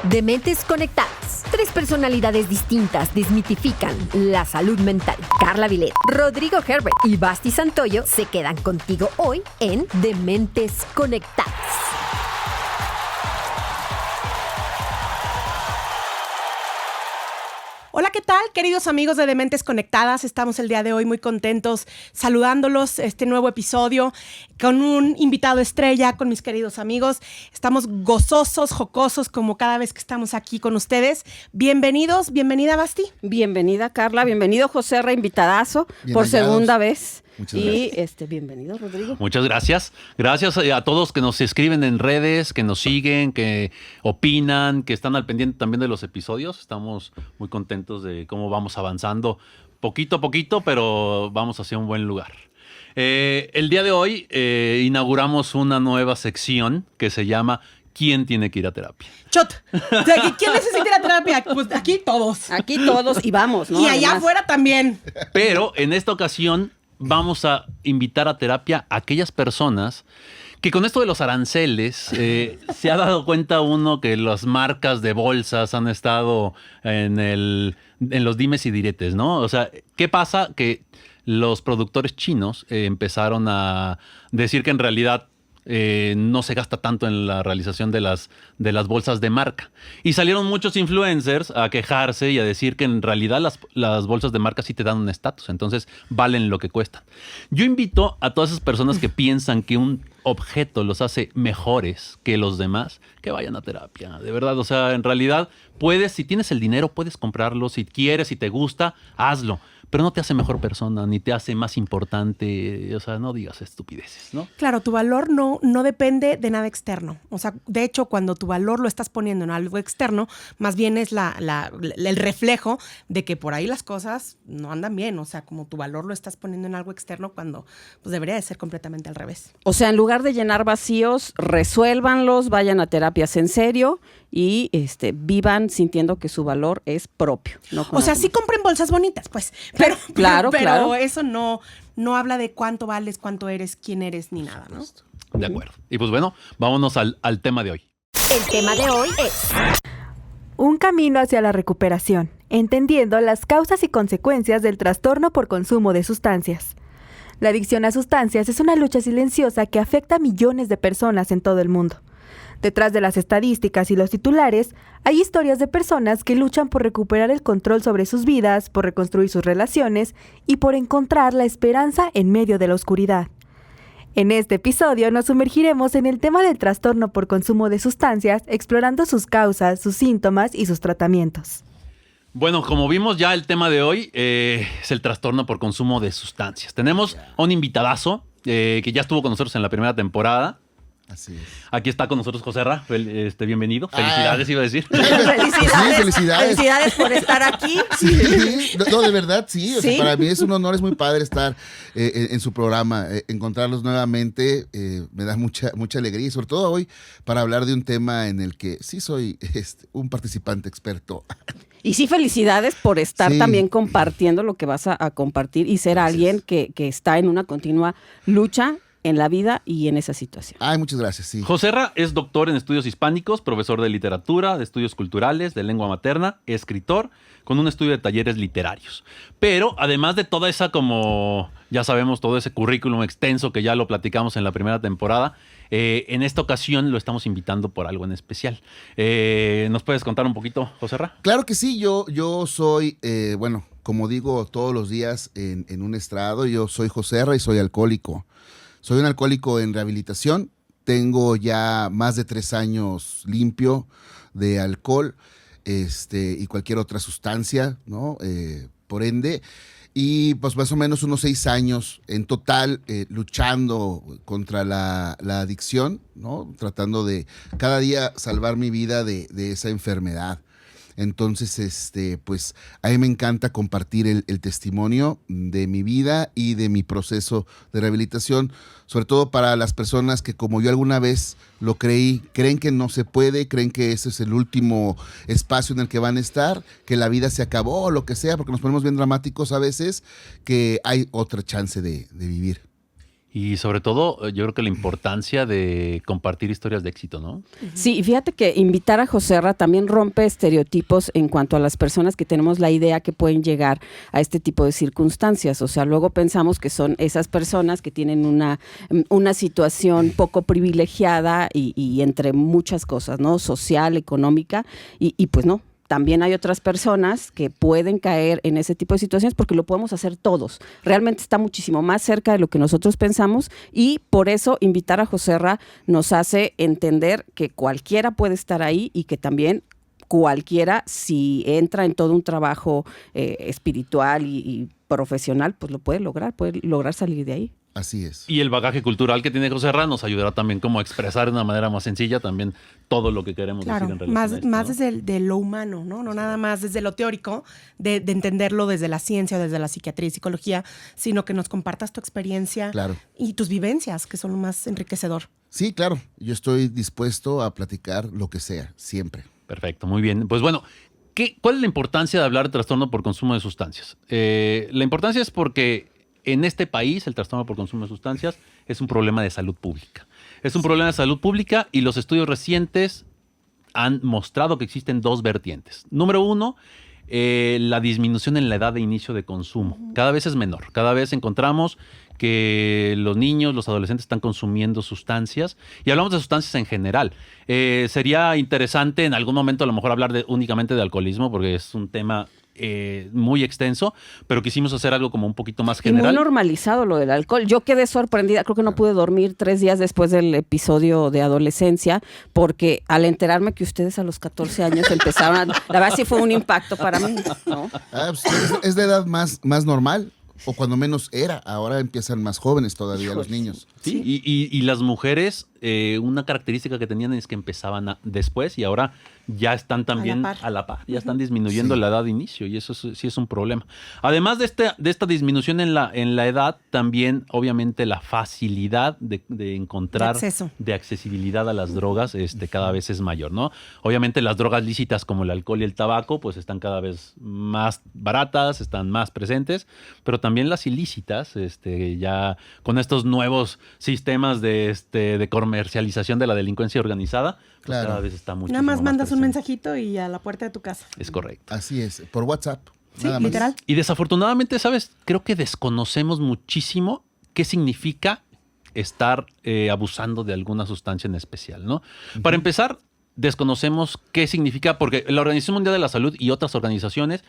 Dementes Conectadas. 3 personalidades distintas desmitifican la salud mental. Carla Villet, Rodrigo Herbert y Basti Santoyo se quedan contigo hoy en Dementes Conectadas. Hola, ¿qué tal, queridos amigos de Dementes Conectadas? Estamos el día de hoy muy contentos saludándolos, este nuevo episodio con un invitado estrella, con mis queridos amigos. Estamos gozosos, jocosos, como cada vez que estamos aquí con ustedes. Bienvenidos, bienvenida, Basti. Bienvenida, Carla, bienvenido, José, invitadazo por segunda vez. Muchas gracias. Y bienvenido, Rodrigo. Muchas gracias. Gracias a todos que nos escriben en redes, que nos siguen, que opinan, que están al pendiente también de los episodios. Estamos muy contentos de cómo vamos avanzando poquito a poquito, pero vamos hacia un buen lugar. El día de hoy inauguramos una nueva sección que se llama ¿Quién tiene que ir a terapia? Chot. O sea, ¿quién necesita ir a terapia? Pues aquí todos. Aquí todos y vamos, ¿no? Y allá Además, afuera también. Pero en esta ocasión vamos a invitar a terapia a aquellas personas que con esto de los aranceles se ha dado cuenta uno que las marcas de bolsas han estado en los dimes y diretes, ¿no? O sea, ¿qué pasa? Que los productores chinos empezaron a decir que en realidad no se gasta tanto en la realización de las bolsas de marca. Y salieron muchos influencers a quejarse y a decir que en realidad las bolsas de marca sí te dan un estatus, entonces valen lo que cuestan. Yo invito a todas esas personas que piensan que un objeto los hace mejores que los demás, que vayan a terapia, de verdad. O sea, en realidad puedes, si tienes el dinero, puedes comprarlo, si quieres, si te gusta, hazlo. Pero no te hace mejor persona, ni te hace más importante. O sea, no digas estupideces, ¿no? Claro, tu valor no depende de nada externo. O sea, de hecho, cuando tu valor lo estás poniendo en algo externo, más bien es el reflejo de que por ahí las cosas no andan bien. O sea, como tu valor lo estás poniendo en algo externo cuando pues debería de ser completamente al revés. o sea, en lugar de llenar vacíos, resuélvanlos, vayan a terapias en serio y vivan sintiendo que su valor es propio. No con O sea, alguien sí más. compren bolsas bonitas, pues. Claro. Pero eso no habla de cuánto vales, cuánto eres, quién eres, ni nada, ¿no? De acuerdo. Y pues bueno, vámonos al tema de hoy. El tema de hoy es Un camino hacia la recuperación, entendiendo las causas y consecuencias del trastorno por consumo de sustancias. La adicción a sustancias es una lucha silenciosa que afecta a millones de personas en todo el mundo. Detrás de las estadísticas y los titulares, hay historias de personas que luchan por recuperar el control sobre sus vidas, por reconstruir sus relaciones y por encontrar la esperanza en medio de la oscuridad. En este episodio nos sumergiremos en el tema del trastorno por consumo de sustancias, explorando sus causas, sus síntomas y sus tratamientos. Bueno, como vimos ya el tema de hoy es el trastorno por consumo de sustancias. Tenemos a un invitadazo que ya estuvo con nosotros en la primera temporada. Así es. Aquí está con nosotros Joserra, bienvenido. Felicidades, iba a decir. Felicidades, Sí, felicidades. felicidades por estar aquí. Sí, no, de verdad, sí. O sea, ¿Sí? para mí es un honor, es muy padre estar en su programa, encontrarlos nuevamente, me da mucha alegría y sobre todo hoy para hablar de un tema en el que sí soy un participante experto. Y sí, felicidades por estar Sí. también compartiendo lo que vas a compartir y ser alguien que está en una continua lucha en la vida y en esa situación. Ay, muchas gracias, sí. Joserra es doctor en estudios hispánicos, profesor de literatura, de estudios culturales, de lengua materna, escritor, con un estudio de talleres literarios. Pero además de toda esa, como ya sabemos, todo ese currículum extenso que ya lo platicamos en la primera temporada, en esta ocasión lo estamos invitando por algo en especial. ¿Nos puedes contar un poquito, Joserra? Claro que sí, yo soy, bueno, como digo todos los días en un estrado, yo soy Joserra y soy alcohólico. Soy un alcohólico en rehabilitación, tengo ya más de 3 años limpio de alcohol y cualquier otra sustancia, ¿no? Por ende, y pues más o menos unos 6 años en total luchando contra la adicción, ¿no? Tratando de cada día salvar mi vida de esa enfermedad. Entonces, pues a mí me encanta compartir el testimonio de mi vida y de mi proceso de rehabilitación, sobre todo para las personas que, como yo alguna vez lo creí, creen que no se puede, creen que ese es el último espacio en el que van a estar, que la vida se acabó o lo que sea, porque nos ponemos bien dramáticos a veces, que hay otra chance de vivir. Y sobre todo, yo creo que la importancia de compartir historias de éxito, ¿no? Sí, y fíjate que invitar a Joserra también rompe estereotipos en cuanto a las personas que tenemos la idea que pueden llegar a este tipo de circunstancias. O sea, luego pensamos que son esas personas que tienen una situación poco privilegiada y entre muchas cosas, ¿no? Social, económica, y pues no. También hay otras personas que pueden caer en ese tipo de situaciones porque lo podemos hacer todos. Realmente está muchísimo más cerca de lo que nosotros pensamos y por eso invitar a Joserra nos hace entender que cualquiera puede estar ahí y que también cualquiera, si entra en todo un trabajo espiritual y profesional, pues lo puede lograr salir de ahí. Así es. Y el bagaje cultural que tiene Joserra nos ayudará también como a expresar de una manera más sencilla también todo lo que queremos decir en relación a esto, más ¿no? desde de lo humano, ¿no? No nada más desde lo teórico, de entenderlo desde la ciencia, desde la psiquiatría y psicología, sino que nos compartas tu experiencia y tus vivencias, que son lo más enriquecedor. Sí, claro. Yo estoy dispuesto a platicar lo que sea, siempre. Perfecto, muy bien. Pues bueno, ¿cuál es la importancia de hablar de trastorno por consumo de sustancias? La importancia es porque en este país el trastorno por consumo de sustancias es un problema de salud pública. Es un problema de salud pública y los estudios recientes han mostrado que existen dos vertientes. Número uno, la disminución en la edad de inicio de consumo. Cada vez es menor. Cada vez encontramos que los niños, los adolescentes están consumiendo sustancias y hablamos de sustancias en general. Sería interesante en algún momento a lo mejor hablar únicamente de alcoholismo porque es un tema muy extenso, pero quisimos hacer algo como un poquito más general. Y muy normalizado lo del alcohol. Yo quedé sorprendida, creo que no pude dormir 3 días después del episodio de adolescencia, porque al enterarme que ustedes a los 14 años empezaron la verdad sí fue un impacto para mí, ¿no? Pues es de edad más normal, o cuando menos era. Ahora empiezan más jóvenes todavía los niños. Sí, y las mujeres, una característica que tenían es que empezaban después y ahora ya están también a la par, ya están disminuyendo la edad de inicio y eso sí es un problema. Además de esta disminución en la edad, también obviamente la facilidad de encontrar, de accesibilidad a las drogas cada vez es mayor, ¿no? Obviamente las drogas lícitas como el alcohol y el tabaco pues están cada vez más baratas, están más presentes, pero también las ilícitas, ya con estos nuevos sistemas de comercialización de la delincuencia organizada, pues cada vez está mucho Nada más mandas un mensajito y a la puerta de tu casa. Es correcto. Así es, por WhatsApp. Sí, literal. Y desafortunadamente, ¿sabes? Creo que desconocemos muchísimo qué significa estar abusando de alguna sustancia en especial, ¿no? Uh-huh. Para empezar, desconocemos qué significa, porque la Organización Mundial de la Salud y otras organizaciones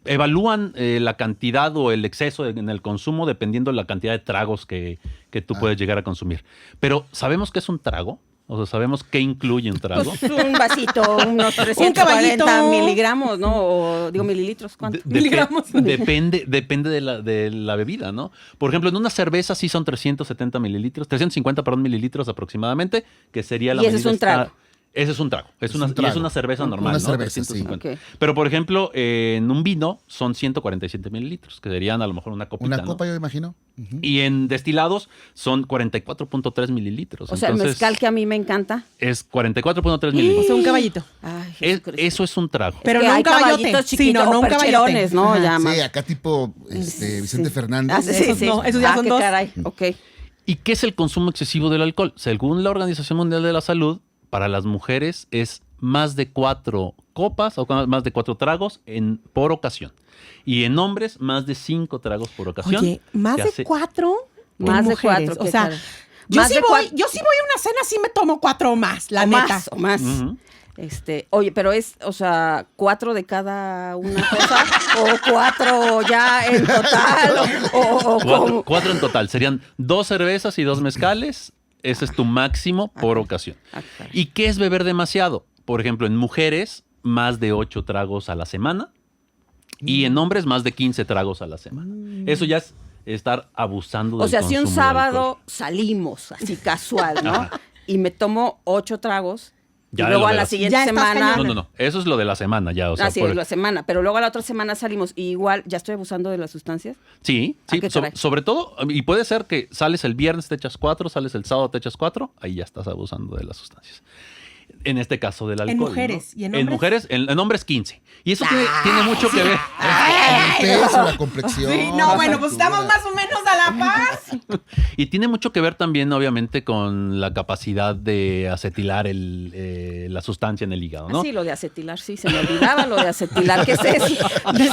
evalúan la cantidad o el exceso en el consumo dependiendo de la cantidad de tragos que tú puedes llegar a consumir. Pero ¿sabemos qué es un trago? O sea, ¿sabemos qué incluye un trago? Pues un vasito, unos 340 miligramos, ¿no? O digo, mililitros, ¿cuánto? Miligramos. Depende de la bebida, ¿no? Por ejemplo, en una cerveza sí son 350 mililitros aproximadamente, que sería la medida. Y ese es un trago. Ese es un trago. Es una cerveza normal, una ¿no? Cerveza, 350. Sí. Okay. Pero, por ejemplo, en un vino son 147 mililitros, que serían a lo mejor una copita. Una copa, ¿no? Yo imagino. Uh-huh. Y en destilados son 44.3 mililitros. O sea, el mezcal que a mí me encanta. Es 44.3 mililitros. O sea, un caballito. Ay, eso es un trago. Pero es que no hay un caballote. caballitos chiquitos, no un caballote. ¿No? Ya más. Sí, acá tipo Vicente Fernández. Sí. No, esos ya son dos. Caray. Ok. ¿Y qué es el consumo excesivo del alcohol? Según la Organización Mundial de la Salud, para las mujeres es más de 4 copas o más de 4 tragos por ocasión. Y en hombres, más de 5 tragos por ocasión. Oye, ¿más de 4? Más de 4. O sea, yo sí voy a una cena, sí me tomo 4 o más, la neta. O más. Uh-huh. Oye, pero o sea, 4 de cada una cosa o 4 ya en total. 4 en total. Serían 2 cervezas y 2 mezcales. Ese es tu máximo por ocasión. ¿Y qué es beber demasiado? Por ejemplo, en mujeres, más de 8 tragos a la semana. Y en hombres, más de 15 tragos a la semana. Eso ya es estar abusando del consumo. O sea, si un sábado salimos así casual, ¿no? Y me tomo 8 tragos. Ya y luego a la siguiente semana. No. Eso es lo de la semana ya. O sea, sí, la semana. Pero luego a la otra semana salimos y igual, ¿ya estoy abusando de las sustancias? Sí. Sobre todo, y puede ser que sales el viernes, te echas 4, sales el sábado, te echas 4, ahí ya estás abusando de las sustancias. En este caso del alcohol. En mujeres. ¿no? ¿Y en hombres? En mujeres, en hombres 15. Y eso tiene mucho que ver. El peso, la complexión. Sí, no, bueno, pues estamos más o menos a la paz. Y tiene mucho que ver también, obviamente, con la capacidad de acetilar la sustancia en el hígado, ¿no? Sí, lo de acetilar, sí, se me olvidaba lo de acetilar. ¿Qué es eso?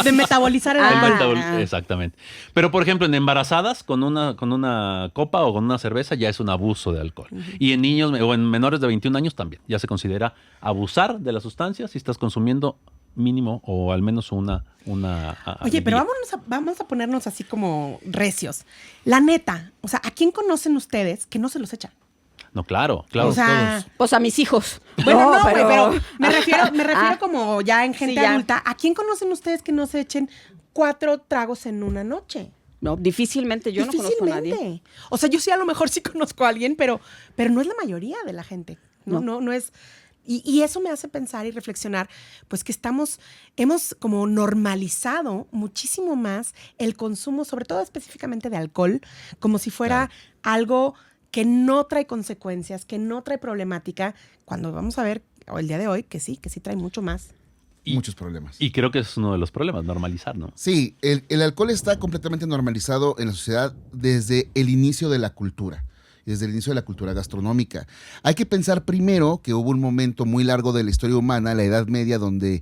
De metabolizar el El alcohol. Exactamente. Pero, por ejemplo, en embarazadas, con una copa o con una cerveza ya es un abuso de alcohol. Y en niños o en menores de 21 años también. Ya se considera abusar de la sustancia si estás consumiendo mínimo o al menos una Oye, pero vamos a ponernos así como recios. La neta, o sea, ¿a quién conocen ustedes que no se los echan? No, claro. O sea, Pues a mis hijos. bueno, no, pero- pero me refiero como ya en gente Sí, ya. adulta. ¿A quién conocen ustedes que no se echen 4 tragos en una noche? No, difícilmente, yo no conozco a nadie. Difícilmente. O sea, yo sí a lo mejor sí conozco a alguien, pero no es la mayoría de la gente. No es. Y eso me hace pensar y reflexionar, pues que hemos como normalizado muchísimo más el consumo, sobre todo específicamente de alcohol, como si fuera algo que no trae consecuencias, que no trae problemática, cuando vamos a ver el día de hoy que sí trae mucho más. Muchos problemas. Y creo que es uno de los problemas, normalizar, ¿no? Sí, el alcohol está completamente normalizado en la sociedad desde el inicio de la cultura. Desde el inicio de la cultura gastronómica. Hay que pensar primero que hubo un momento muy largo de la historia humana, la Edad Media, donde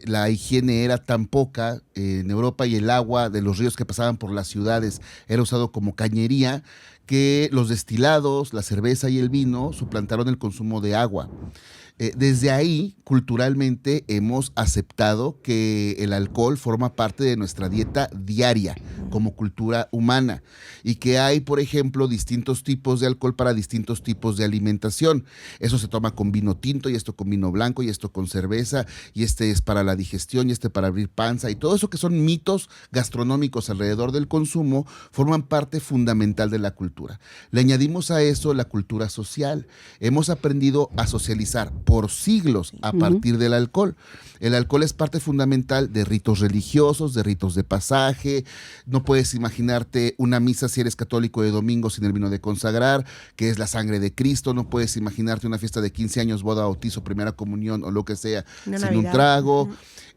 la higiene era tan poca en Europa y el agua de los ríos que pasaban por las ciudades era usado como cañería, que los destilados, la cerveza y el vino suplantaron el consumo de agua. Desde ahí, culturalmente, hemos aceptado que el alcohol forma parte de nuestra dieta diaria como cultura humana y que hay, por ejemplo, distintos tipos de alcohol para distintos tipos de alimentación. Eso se toma con vino tinto y esto con vino blanco y esto con cerveza y este es para la digestión y este para abrir panza y todo eso que son mitos gastronómicos alrededor del consumo forman parte fundamental de la cultura. Le añadimos a eso la cultura social. Hemos aprendido a socializar por siglos a partir del alcohol. El alcohol es parte fundamental de ritos religiosos, de ritos de pasaje. No puedes imaginarte una misa si eres católico de domingo sin el vino de consagrar, que es la sangre de Cristo. No puedes imaginarte una fiesta de 15 años, boda, bautizo, primera comunión o lo que sea Una sin Navidad. un trago.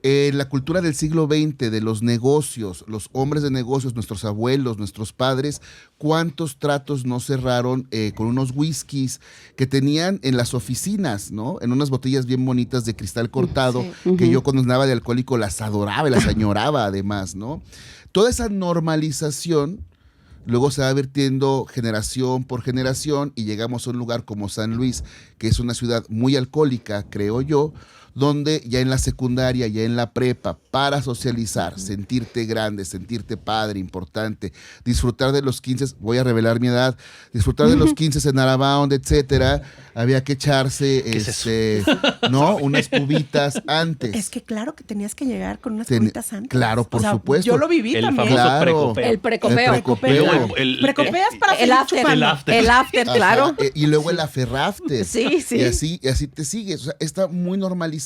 La cultura del siglo XX, de los negocios, los hombres de negocios, nuestros abuelos, nuestros padres, cuántos tratos no cerraron con unos whiskies que tenían en las oficinas, ¿no? En unas botellas bien bonitas de cristal cortado, que yo cuando andaba de alcohólico las adoraba y las añoraba además, ¿no? Toda esa normalización luego se va vertiendo generación por generación y llegamos a un lugar como San Luis, que es una ciudad muy alcohólica, creo yo, donde ya en la secundaria, ya en la prepa, para socializar, sentirte grande, sentirte padre, importante, disfrutar de los 15, voy a revelar mi edad, disfrutar de los 15 en Arabound, etcétera, había que echarse ¿no? unas cubitas antes. Es que claro que tenías que llegar con unas cubitas antes. Claro, por O sea, supuesto. Yo lo viví El también. famoso Claro. precopeo. El precopeo. precopeo. Y luego Precopeas para El seguir after. chupando. El after. El after, Ajá, claro. y luego el aferrafter. Sí, sí. Y así te sigues. O sea, está muy normalizado.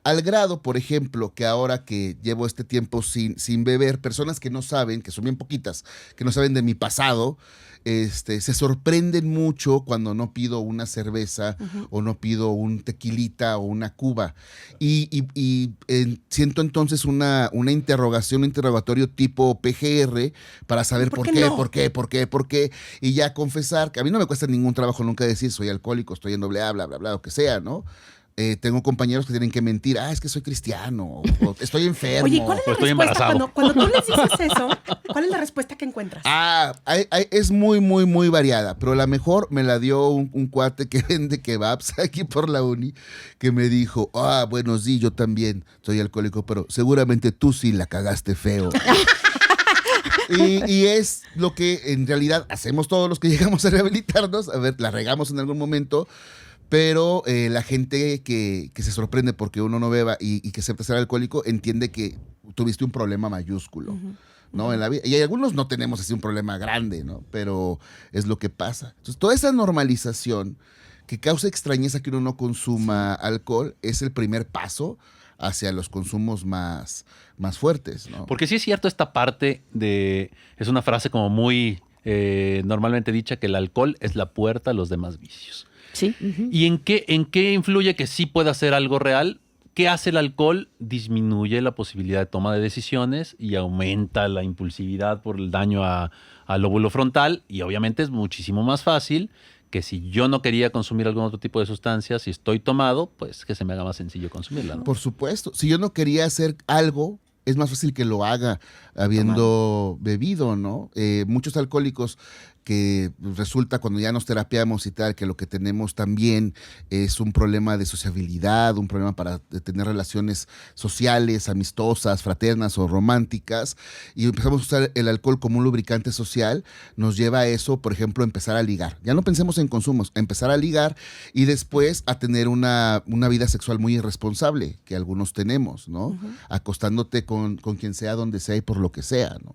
Al grado, por ejemplo, que ahora que llevo este tiempo sin beber, personas que no saben, que son bien poquitas, que no saben de mi pasado, se sorprenden mucho cuando no pido una cerveza o no pido un tequilita o una cuba. Y siento entonces una interrogación, un interrogatorio tipo PGR para saber ¿Por por qué qué, no? por qué. Y ya confesar que a mí no me cuesta ningún trabajo nunca decir soy alcohólico, estoy en AA, bla, bla, bla, lo que sea, ¿no? Tengo compañeros que tienen que mentir, es que soy cristiano, o estoy enfermo. Oye, ¿cuál es la Estoy respuesta embarazado. cuando tú les dices eso? ¿Cuál es la respuesta que encuentras? Es muy, muy, muy variada, pero la mejor me la dio un cuate que vende kebabs aquí por la uni, que me dijo, bueno, sí, yo también soy alcohólico, pero seguramente tú sí la cagaste feo. Y es lo que en realidad hacemos todos los que llegamos a rehabilitarnos, a ver, la regamos en algún momento, pero la gente que se sorprende porque uno no beba y que acepta ser alcohólico entiende que tuviste un problema mayúsculo, ¿no? En la vida. Y algunos no tenemos así un problema grande, ¿no? Pero es lo que pasa. Entonces, toda esa normalización que causa extrañeza que uno no consuma alcohol es el primer paso hacia los consumos más fuertes, ¿no? Porque sí es cierto esta parte es una frase como muy normalmente dicha, que el alcohol es la puerta a los demás vicios. Sí. ¿Y en qué influye que sí pueda ser algo real? ¿Qué hace el alcohol? Disminuye la posibilidad de toma de decisiones y aumenta la impulsividad por el daño al lóbulo frontal, y obviamente es muchísimo más fácil que si yo no quería consumir algún otro tipo de sustancia, si estoy tomado, pues que se me haga más sencillo consumirla, ¿no? Por supuesto. Si yo no quería hacer algo, es más fácil que lo haga habiendo bebido, ¿no? Muchos alcohólicos que resulta cuando ya nos terapiamos y tal, que lo que tenemos también es un problema de sociabilidad, un problema para tener relaciones sociales, amistosas, fraternas o románticas, y empezamos a usar el alcohol como un lubricante social, nos lleva a eso, por ejemplo, empezar a ligar. Ya no pensemos en consumos, empezar a ligar y después a tener una vida sexual muy irresponsable, que algunos tenemos, ¿no? Acostándote con quien sea, donde sea y por lo que sea, ¿no?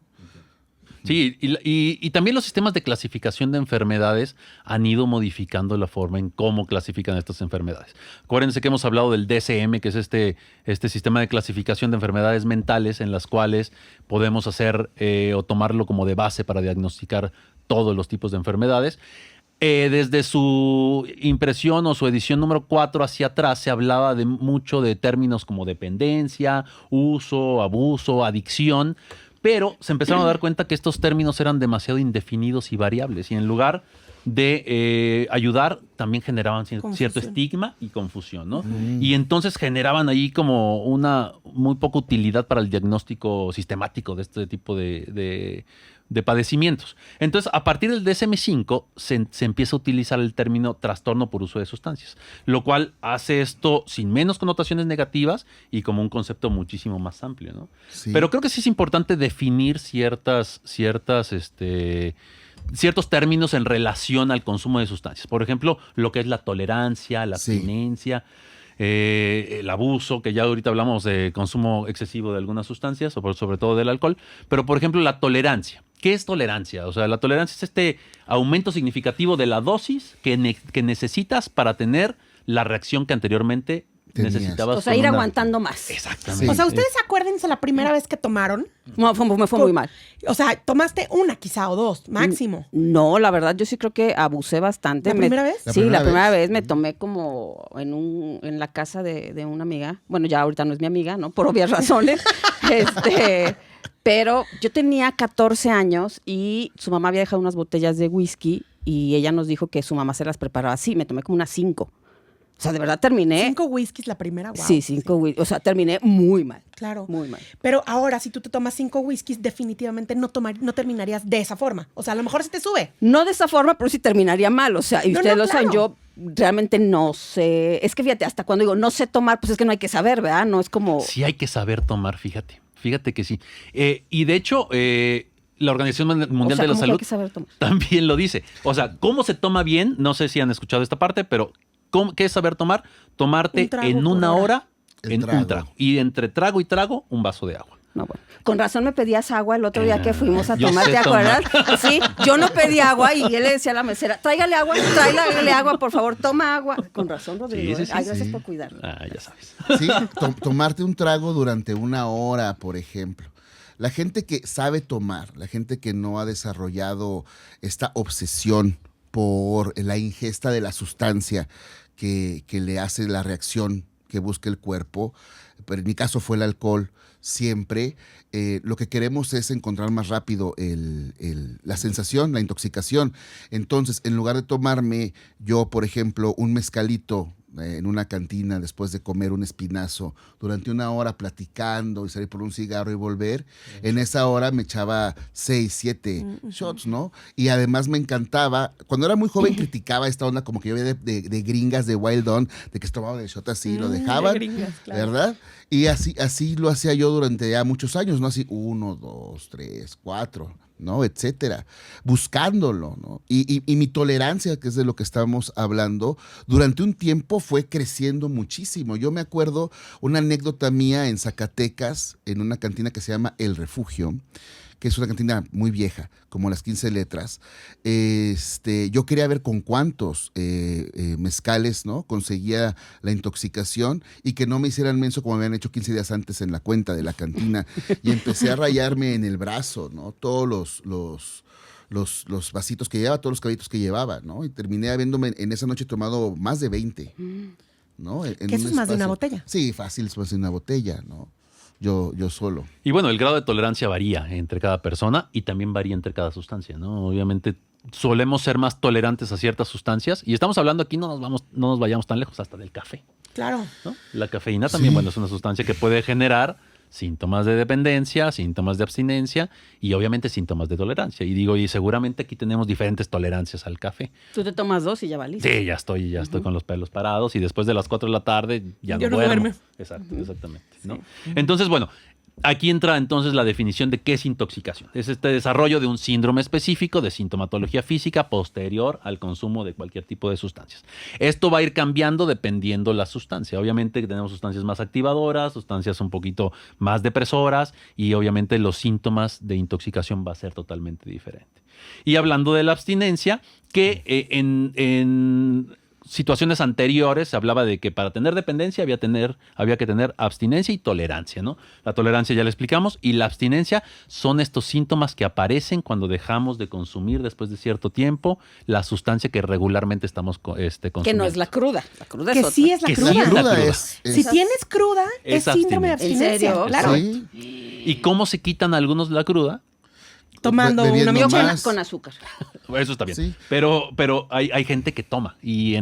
Sí, y también los sistemas de clasificación de enfermedades han ido modificando la forma en cómo clasifican estas enfermedades. Acuérdense que hemos hablado del DSM, que es este sistema de clasificación de enfermedades mentales en las cuales podemos hacer o tomarlo como de base para diagnosticar todos los tipos de enfermedades. Desde su impresión o su edición número 4 hacia atrás se hablaba mucho de términos como dependencia, uso, abuso, adicción, pero se empezaron a dar cuenta que estos términos eran demasiado indefinidos y variables, y en lugar de ayudar, también generaban cierto estigma y confusión, ¿no? Y entonces generaban ahí como una muy poca utilidad para el diagnóstico sistemático de este tipo de padecimientos. Entonces, a partir del DSM-5 se empieza a utilizar el término trastorno por uso de sustancias, lo cual hace esto sin menos connotaciones negativas y como un concepto muchísimo más amplio, ¿no? Sí. Pero creo que sí es importante definir ciertos términos en relación al consumo de sustancias. Por ejemplo, lo que es la tolerancia, la abstinencia, el abuso, que ya ahorita hablamos de consumo excesivo de algunas sustancias, sobre todo del alcohol, pero por ejemplo la tolerancia. ¿Qué es tolerancia? O sea, la tolerancia es este aumento significativo de la dosis que necesitas para tener la reacción que anteriormente necesitabas. O sea, ir aguantando más. Exactamente. O sea, ¿ustedes acuérdense la primera vez que tomaron? No, me fue muy mal. O sea, tomaste una quizá o dos, máximo. No, la verdad, yo sí creo que abusé bastante. ¿La primera vez? Sí, la primera vez me tomé como en la casa de una amiga. Bueno, ya ahorita no es mi amiga, ¿no? Por obvias razones. Pero yo tenía 14 años y su mamá había dejado unas botellas de whisky y ella nos dijo que su mamá se las preparaba así. Me tomé como unas 5. O sea, de verdad terminé. 5 whiskies la primera, wow. Sí, 5 whiskies. O sea, terminé muy mal. Claro. Muy mal. Pero ahora, si tú te tomas 5 whiskies, definitivamente no terminarías de esa forma. O sea, a lo mejor se te sube. No de esa forma, pero sí terminaría mal. O sea, y ustedes lo saben, yo realmente no sé. Es que fíjate, hasta cuando digo no sé tomar, pues es que no hay que saber, ¿verdad? No es como. Sí hay que saber tomar, fíjate. Fíjate que sí. Y de hecho, la Organización Mundial de la Salud también lo dice. O sea, ¿cómo se toma bien? No sé si han escuchado esta parte, pero ¿qué es saber tomar? Tomarte en una hora un trago. Y entre trago y trago, un vaso de agua. No, bueno. Con razón me pedías agua el otro día que fuimos a tomar, ¿te acuerdas? Sí, yo no pedí agua y él le decía a la mesera, tráigale agua, por favor, toma agua. Con razón, Rodrigo. Sí. Gracias por cuidarme. Ya sabes. Sí, tomarte un trago durante una hora, por ejemplo. La gente que sabe tomar, la gente que no ha desarrollado esta obsesión por la ingesta de la sustancia que le hace la reacción que busca el cuerpo, pero en mi caso fue el alcohol, siempre lo que queremos es encontrar más rápido la sensación, la intoxicación. Entonces, en lugar de tomarme yo, por ejemplo, un mezcalito en una cantina después de comer un espinazo durante una hora platicando y salir por un cigarro y volver, en esa hora me echaba 6, 7 shots, ¿no? Y además me encantaba, cuando era muy joven criticaba esta onda como que yo veía de gringas de Wild On, de que se tomaban el shot así, lo dejaban, de gringas, claro. ¿verdad? Y así lo hacía yo durante ya muchos años, ¿no? Así 1, 2, 3, 4, ¿no? Etcétera, buscándolo, ¿no? Y mi tolerancia, que es de lo que estamos hablando, durante un tiempo fue creciendo muchísimo. Yo me acuerdo una anécdota mía en Zacatecas, en una cantina que se llama El Refugio, que es una cantina muy vieja, como las 15 letras. Yo quería ver con cuántos mezcales, ¿no?, conseguía la intoxicación y que no me hicieran menso como me habían hecho 15 días antes en la cuenta de la cantina. Y empecé a rayarme en el brazo, ¿no? Todos los vasitos que llevaba, todos los caballitos que llevaba, ¿no? Y terminé habiéndome en esa noche tomado más de 20. ¿no? En Que eso un es más de una espacio. botella. Sí, fácil, es más de una botella, ¿no? Yo solo. Y bueno, el grado de tolerancia varía entre cada persona y también varía entre cada sustancia, ¿no? Obviamente solemos ser más tolerantes a ciertas sustancias y estamos hablando aquí, no nos vayamos tan lejos, hasta del café, Claro. ¿no? La cafeína también, Sí. bueno, es una sustancia que puede generar síntomas de dependencia, síntomas de abstinencia y obviamente síntomas de tolerancia. Y seguramente aquí tenemos diferentes tolerancias al café. Tú te tomas 2 y ya valiste. Sí, ya estoy con los pelos parados y después de las 4 de la tarde ya Yo no no duermo. duerme. Exacto, exactamente, ¿no? Entonces, bueno, aquí entra entonces la definición de qué es intoxicación. Es este desarrollo de un síndrome específico de sintomatología física posterior al consumo de cualquier tipo de sustancias. Esto va a ir cambiando dependiendo la sustancia. Obviamente tenemos sustancias más activadoras, sustancias un poquito más depresoras y obviamente los síntomas de intoxicación va a ser totalmente diferente. Y hablando de la abstinencia, que en situaciones anteriores se hablaba de que para tener dependencia había que tener abstinencia y tolerancia, ¿no? La tolerancia ya la explicamos y la abstinencia son estos síntomas que aparecen cuando dejamos de consumir después de cierto tiempo la sustancia que regularmente estamos consumiendo. Que no es la cruda. La cruda Que es otra. sí es la Que sí cruda. es la cruda. Si tienes cruda, es Es síndrome de abstinencia. abstinencia. ¿En serio? Claro. Sí, ¿Y cómo se quitan algunos la cruda? Tomando Bebiendo una Yo más. con azúcar. Eso está bien. Sí. Pero hay gente que toma y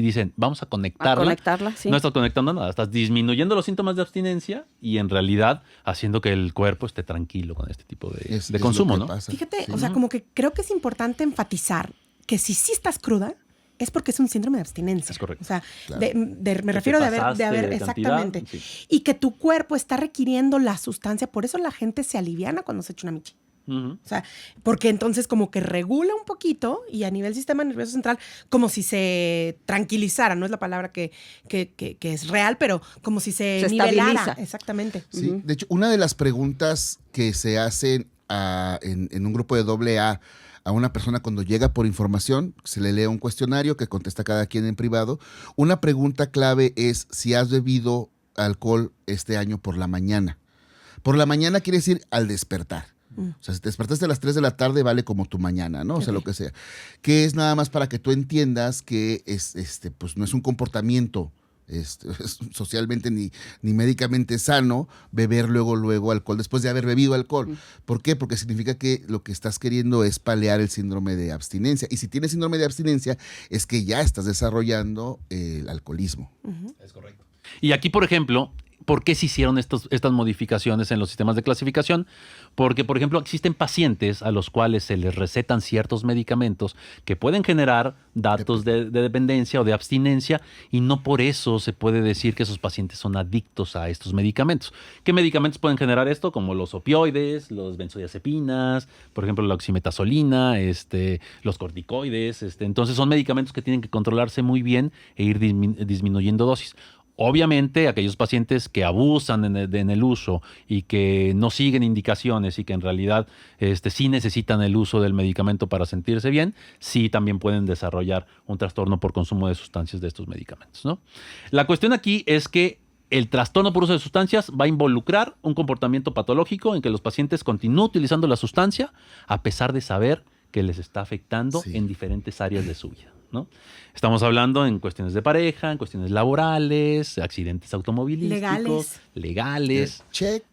dicen, vamos a conectarla. A conectarla, sí. No estás conectando nada, estás disminuyendo los síntomas de abstinencia y en realidad haciendo que el cuerpo esté tranquilo con este tipo de Es de lo consumo, que ¿no? pasa. Fíjate, Sí. o sea, como que creo que es importante enfatizar que si sí estás cruda, es porque es un síndrome de abstinencia. Es correcto. O sea, Claro. me refiero de haber, pasaste de cantidad, exactamente. sí. Y que tu cuerpo está requiriendo la sustancia, por eso la gente se aliviana cuando se echa una michi. Ujú. O sea, porque entonces como que regula un poquito y a nivel sistema nervioso central, como si se tranquilizara, no es la palabra que es real, pero como si se Se nivelara. estabiliza. Exactamente. Sí, de hecho, una de las preguntas que se hacen en un grupo de AA a una persona cuando llega por información, se le lee un cuestionario que contesta cada quien en privado. Una pregunta clave es si has bebido alcohol este año por la mañana. Por la mañana quiere decir al despertar. O sea, si te despertaste a las 3 de la tarde, vale como tu mañana, ¿no? O sea, lo que sea. Que es nada más para que tú entiendas que pues no es un comportamiento socialmente ni médicamente sano beber luego alcohol después de haber bebido alcohol. ¿Por qué? Porque significa que lo que estás queriendo es paliar el síndrome de abstinencia. Y si tienes síndrome de abstinencia, es que ya estás desarrollando el alcoholismo. Es correcto. Y aquí, por ejemplo, ¿por qué se hicieron estas modificaciones en los sistemas de clasificación? Porque, por ejemplo, existen pacientes a los cuales se les recetan ciertos medicamentos que pueden generar datos de dependencia o de abstinencia y no por eso se puede decir que esos pacientes son adictos a estos medicamentos. ¿Qué medicamentos pueden generar esto? Como los opioides, los benzodiazepinas, por ejemplo, la oximetazolina, los corticoides. Entonces son medicamentos que tienen que controlarse muy bien e ir disminuyendo dosis. Obviamente, aquellos pacientes que abusan en el uso y que no siguen indicaciones y que en realidad sí necesitan el uso del medicamento para sentirse bien, sí también pueden desarrollar un trastorno por consumo de sustancias de estos medicamentos, ¿no? La cuestión aquí es que el trastorno por uso de sustancias va a involucrar un comportamiento patológico en que los pacientes continúen utilizando la sustancia a pesar de saber que les está afectando Sí. en diferentes áreas de su vida, ¿no? Estamos hablando en cuestiones de pareja, en cuestiones laborales, accidentes automovilísticos, legales. Check.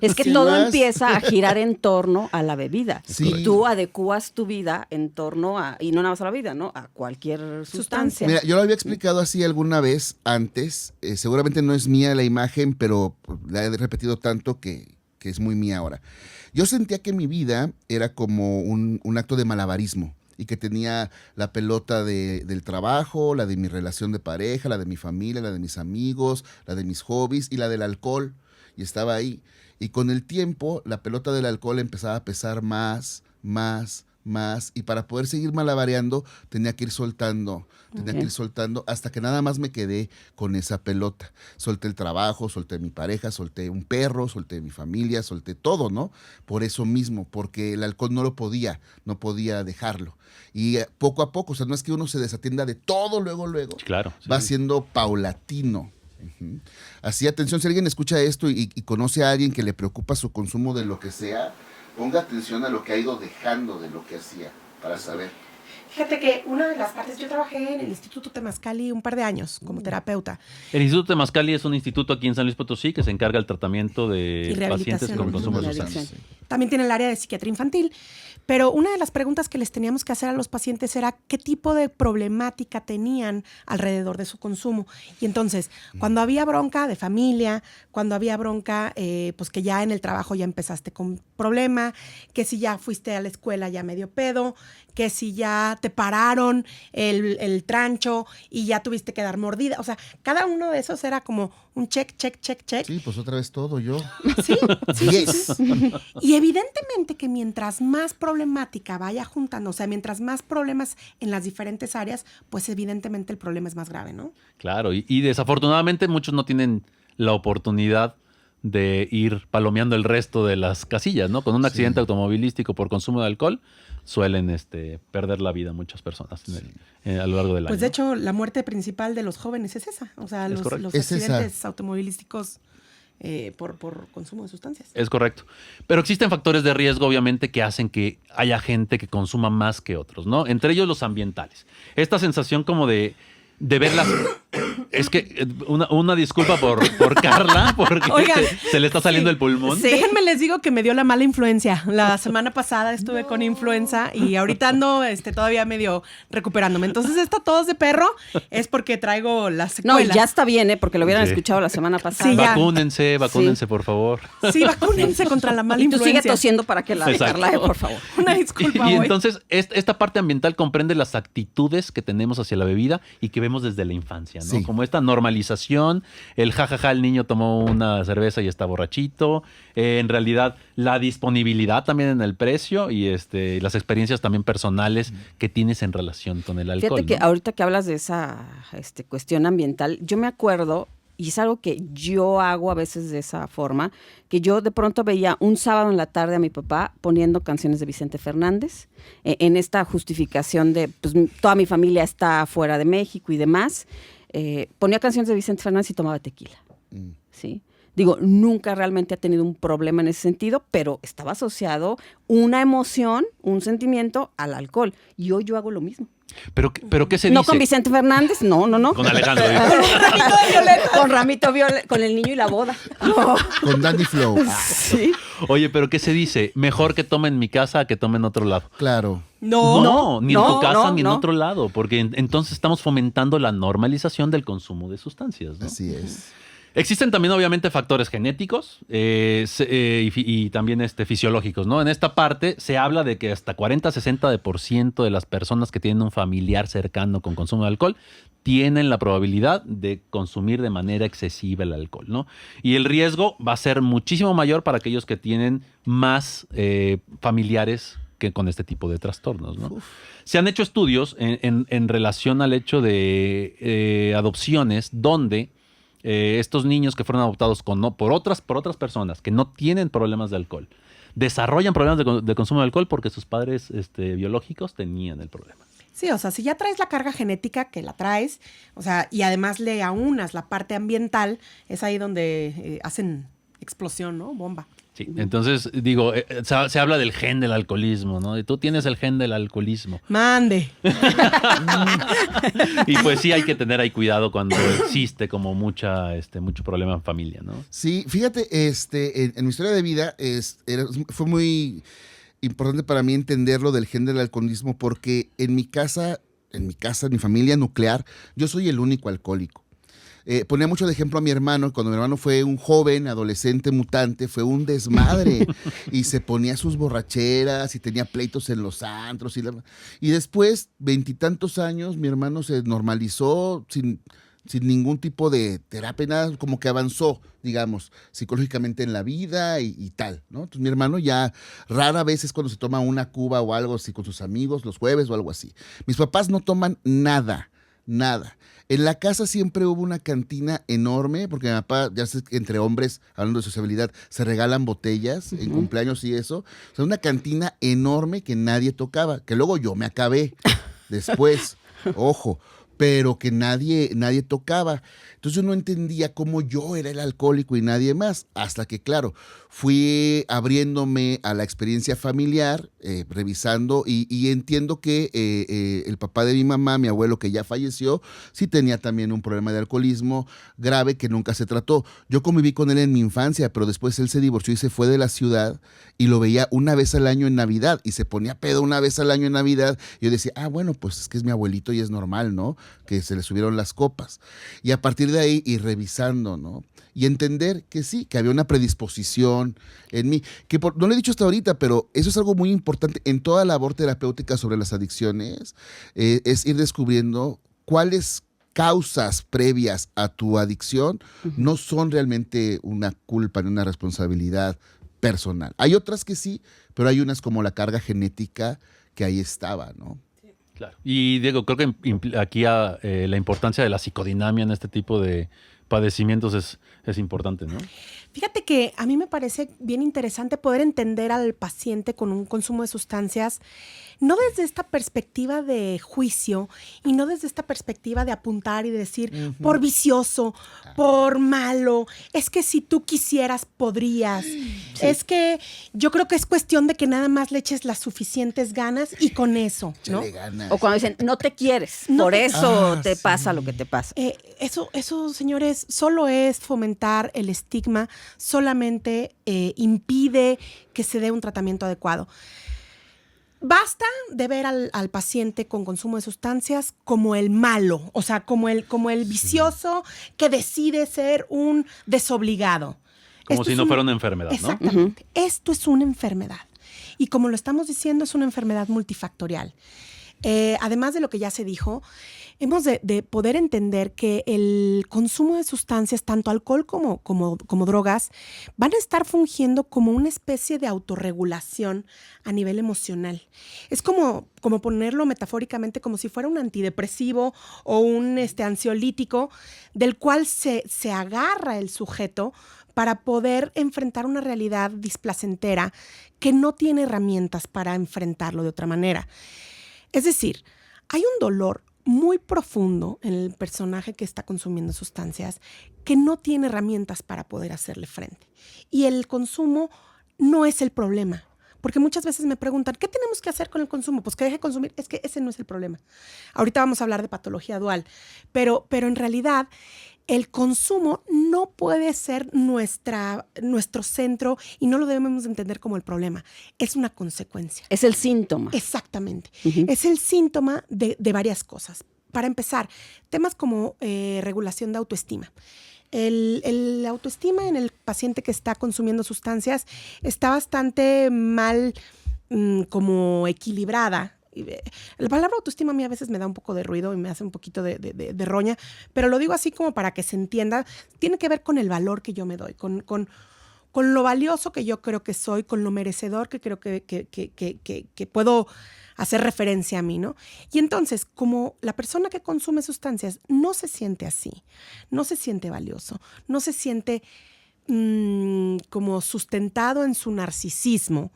Es que ¿Sí todo vas? empieza a girar en torno a la bebida. Sí. Y tú adecuas tu vida en torno a, y no nada más a la vida, ¿no? A cualquier sustancia. Mira, yo lo había explicado así alguna vez antes. Seguramente no es mía la imagen, pero la he repetido tanto que es muy mía ahora. Yo sentía que mi vida era como un acto de malabarismo y que tenía la pelota del trabajo, la de mi relación de pareja, la de mi familia, la de mis amigos, la de mis hobbies y la del alcohol. Y estaba ahí. Y con el tiempo, la pelota del alcohol empezaba a pesar más. Y para poder seguir malabareando, tenía que ir soltando hasta que nada más me quedé con esa pelota. Solté el trabajo, solté mi pareja, solté un perro, solté mi familia, solté todo, ¿no? Por eso mismo, porque el alcohol no podía dejarlo. Y poco a poco, o sea, no es que uno se desatienda de todo luego, Claro. va Sí. siendo paulatino. Ujú. Así, atención, si alguien escucha esto y conoce a alguien que le preocupa su consumo de lo que sea, ponga atención a lo que ha ido dejando de lo que hacía, para saber. Fíjate que una de las partes, yo trabajé en el Instituto Temazcali un par de años como terapeuta. El Instituto Temazcali es un instituto aquí en San Luis Potosí que se encarga del tratamiento Y de rehabilitación. pacientes con consumo de La sustancias. adicción. También tiene el área de psiquiatría infantil. Pero una de las preguntas que les teníamos que hacer a los pacientes era qué tipo de problemática tenían alrededor de su consumo. Y entonces, cuando había bronca de familia, cuando había bronca, pues que ya en el trabajo ya empezaste con problema, que si ya fuiste a la escuela ya medio pedo, que si ya te pararon el trancho y ya tuviste que dar mordida. O sea, cada uno de esos era como un check. Sí, pues otra vez todo yo. Sí. Yes. Y evidentemente que mientras más problemática vaya juntando, o sea, mientras más problemas en las diferentes áreas, pues evidentemente el problema es más grave, ¿no? Claro, y desafortunadamente muchos no tienen la oportunidad de ir palomeando el resto de las casillas, ¿no? Con un accidente automovilístico por consumo de alcohol suelen perder la vida muchas personas a lo largo del Pues año. de hecho, la muerte principal de los jóvenes es esa, o sea, Es los correcto. Es esa. accidentes automovilísticos por consumo de sustancias. Es correcto. Pero existen factores de riesgo, obviamente, que hacen que haya gente que consuma más que otros, ¿no? Entre ellos los ambientales. Esta sensación como de verlas... Es que una disculpa por Carla, porque Oigan, se le está saliendo el pulmón. Sí. Déjenme les digo que me dio la mala influencia. La semana pasada estuve con influenza y ahorita ando todavía medio recuperándome. Entonces, esta tos de perro es porque traigo las No, secuelas. y ya está bien, porque lo hubieran Sí. escuchado la semana pasada. Sí, ya. Vacúnense, por favor. Sí, vacúnense contra la mala Y tú sigue influencia. tosiendo para que la de Exacto. Carla, por favor. Una disculpa Y hoy. entonces, esta parte ambiental comprende las actitudes que tenemos hacia la bebida y que vemos desde la infancia, ¿no? Sí. Como esta normalización, el jajaja, el niño tomó una cerveza y está borrachito. En realidad, la disponibilidad también en el precio y las experiencias también personales que tienes en relación con el alcohol. Fíjate que ¿no? ahorita que hablas de esa cuestión ambiental, yo me acuerdo, y es algo que yo hago a veces de esa forma, que yo de pronto veía un sábado en la tarde a mi papá poniendo canciones de Vicente Fernández, en esta justificación de, pues toda mi familia está fuera de México y demás, ponía canciones de Vicente Fernández y tomaba tequila, ¿sí? Digo, nunca realmente ha tenido un problema en ese sentido, pero estaba asociado una emoción, un sentimiento al alcohol. Y hoy yo hago lo mismo. ¿Pero qué se No dice? con Vicente Fernández, no. Con Alejandro. Con Ramito Violeta, con el niño y la boda. No. Con Dandy Flow. Sí. Oye, ¿pero qué se dice? Mejor que tome en mi casa a que tome en otro lado. Claro. No. Ni en tu casa ni en no. otro lado, porque entonces estamos fomentando la normalización del consumo de sustancias, ¿no? Así es. Existen también, obviamente, factores genéticos y también fisiológicos, ¿no? En esta parte se habla de que hasta 40-60% de las personas que tienen un familiar cercano con consumo de alcohol tienen la probabilidad de consumir de manera excesiva el alcohol, ¿no? Y el riesgo va a ser muchísimo mayor para aquellos que tienen más familiares que con este tipo de trastornos, ¿no? Se han hecho estudios en relación al hecho de adopciones donde estos niños que fueron adoptados por otras personas que no tienen problemas de alcohol, desarrollan problemas de consumo de alcohol porque sus padres biológicos tenían el problema. Sí, o sea, si ya traes la carga genética, que la traes, o sea, y además le aunas la parte ambiental, es ahí donde hacen explosión, ¿no? Bomba. Sí, entonces digo, se habla del gen del alcoholismo, ¿no? Y tú tienes el gen del alcoholismo. Mande. Y pues sí hay que tener ahí cuidado cuando existe como mucho problema en familia, ¿no? Sí, fíjate, en mi historia de vida fue muy importante para mí entender lo del gen del alcoholismo porque en mi casa, en mi familia nuclear, yo soy el único alcohólico. Ponía mucho de ejemplo a mi hermano. Cuando mi hermano fue un joven, adolescente, mutante, fue un desmadre y se ponía sus borracheras y tenía pleitos en los antros. Y después, 20 y tantos años, mi hermano se normalizó sin ningún tipo de terapia, nada, como que avanzó, digamos, psicológicamente en la vida y tal, ¿no? Entonces mi hermano ya rara vez es cuando se toma una cuba o algo así con sus amigos los jueves o algo así. Mis papás no toman nada. En la casa siempre hubo una cantina enorme, porque mi papá, ya sé, entre hombres, hablando de sociabilidad, se regalan botellas en cumpleaños y eso. O sea, una cantina enorme que nadie tocaba, que luego yo me acabé después, ojo. pero que nadie tocaba. Entonces yo no entendía cómo yo era el alcohólico y nadie más, hasta que, claro, fui abriéndome a la experiencia familiar, revisando, y entiendo que el papá de mi mamá, mi abuelo que ya falleció, sí tenía también un problema de alcoholismo grave que nunca se trató. Yo conviví con él en mi infancia, pero después él se divorció y se fue de la ciudad, y lo veía una vez al año en Navidad, y se ponía pedo una vez al año en Navidad. Y yo decía, bueno, pues es que es mi abuelito y es normal, ¿no? Que se le subieron las copas. Y a partir de ahí ir revisando, ¿no? Y entender que sí, que había una predisposición en mí, que no lo he dicho hasta ahorita, pero eso es algo muy importante en toda labor terapéutica sobre las adicciones, es ir descubriendo cuáles causas previas a tu adicción no son realmente una culpa ni una responsabilidad personal. Hay otras que sí, pero hay unas como la carga genética que ahí estaba, ¿no? Claro. Y Diego, creo que aquí la importancia de la psicodinamia en este tipo de padecimientos es importante, ¿no? Fíjate que a mí me parece bien interesante poder entender al paciente con un consumo de sustancias, no desde esta perspectiva de juicio y no desde esta perspectiva de apuntar y de decir, por vicioso, por malo, es que si tú quisieras, podrías. Sí. Es que yo creo que es cuestión de que nada más le eches las suficientes ganas y con eso, ¿no? O cuando dicen, no te quieres, por eso te pasa lo que te pasa. Eso, señores, solo es fomentar el estigma, solamente impide que se dé un tratamiento adecuado. Basta de ver al paciente con consumo de sustancias como el malo, o sea, como el vicioso que decide ser un desobligado. Como si no fuera una enfermedad, ¿no? Exactamente. Esto es una enfermedad. Y como lo estamos diciendo, es una enfermedad multifactorial. Además de lo que ya se dijo, hemos de poder entender que el consumo de sustancias, tanto alcohol como drogas, van a estar fungiendo como una especie de autorregulación a nivel emocional. Es como ponerlo metafóricamente como si fuera un antidepresivo o un ansiolítico del cual se agarra el sujeto para poder enfrentar una realidad displacentera que no tiene herramientas para enfrentarlo de otra manera. Es decir, hay un dolor muy profundo en el personaje que está consumiendo sustancias que no tiene herramientas para poder hacerle frente. Y el consumo no es el problema. Porque muchas veces me preguntan, ¿qué tenemos que hacer con el consumo? Pues que deje de consumir. Es que ese no es el problema. Ahorita vamos a hablar de patología dual. Pero en realidad el consumo no puede ser nuestro centro y no lo debemos entender como el problema. Es una consecuencia. Es el síntoma. Exactamente. Es el síntoma de varias cosas. Para empezar, temas como regulación de autoestima. El autoestima en el paciente que está consumiendo sustancias está bastante mal como equilibrada. La palabra autoestima a mí a veces me da un poco de ruido y me hace un poquito de roña, pero lo digo así como para que se entienda. Tiene que ver con el valor que yo me doy, con lo valioso que yo creo que soy, con lo merecedor que creo que puedo hacer referencia a mí, ¿no? Y entonces, como la persona que consume sustancias no se siente así, no se siente valioso, no se siente como sustentado en su narcisismo,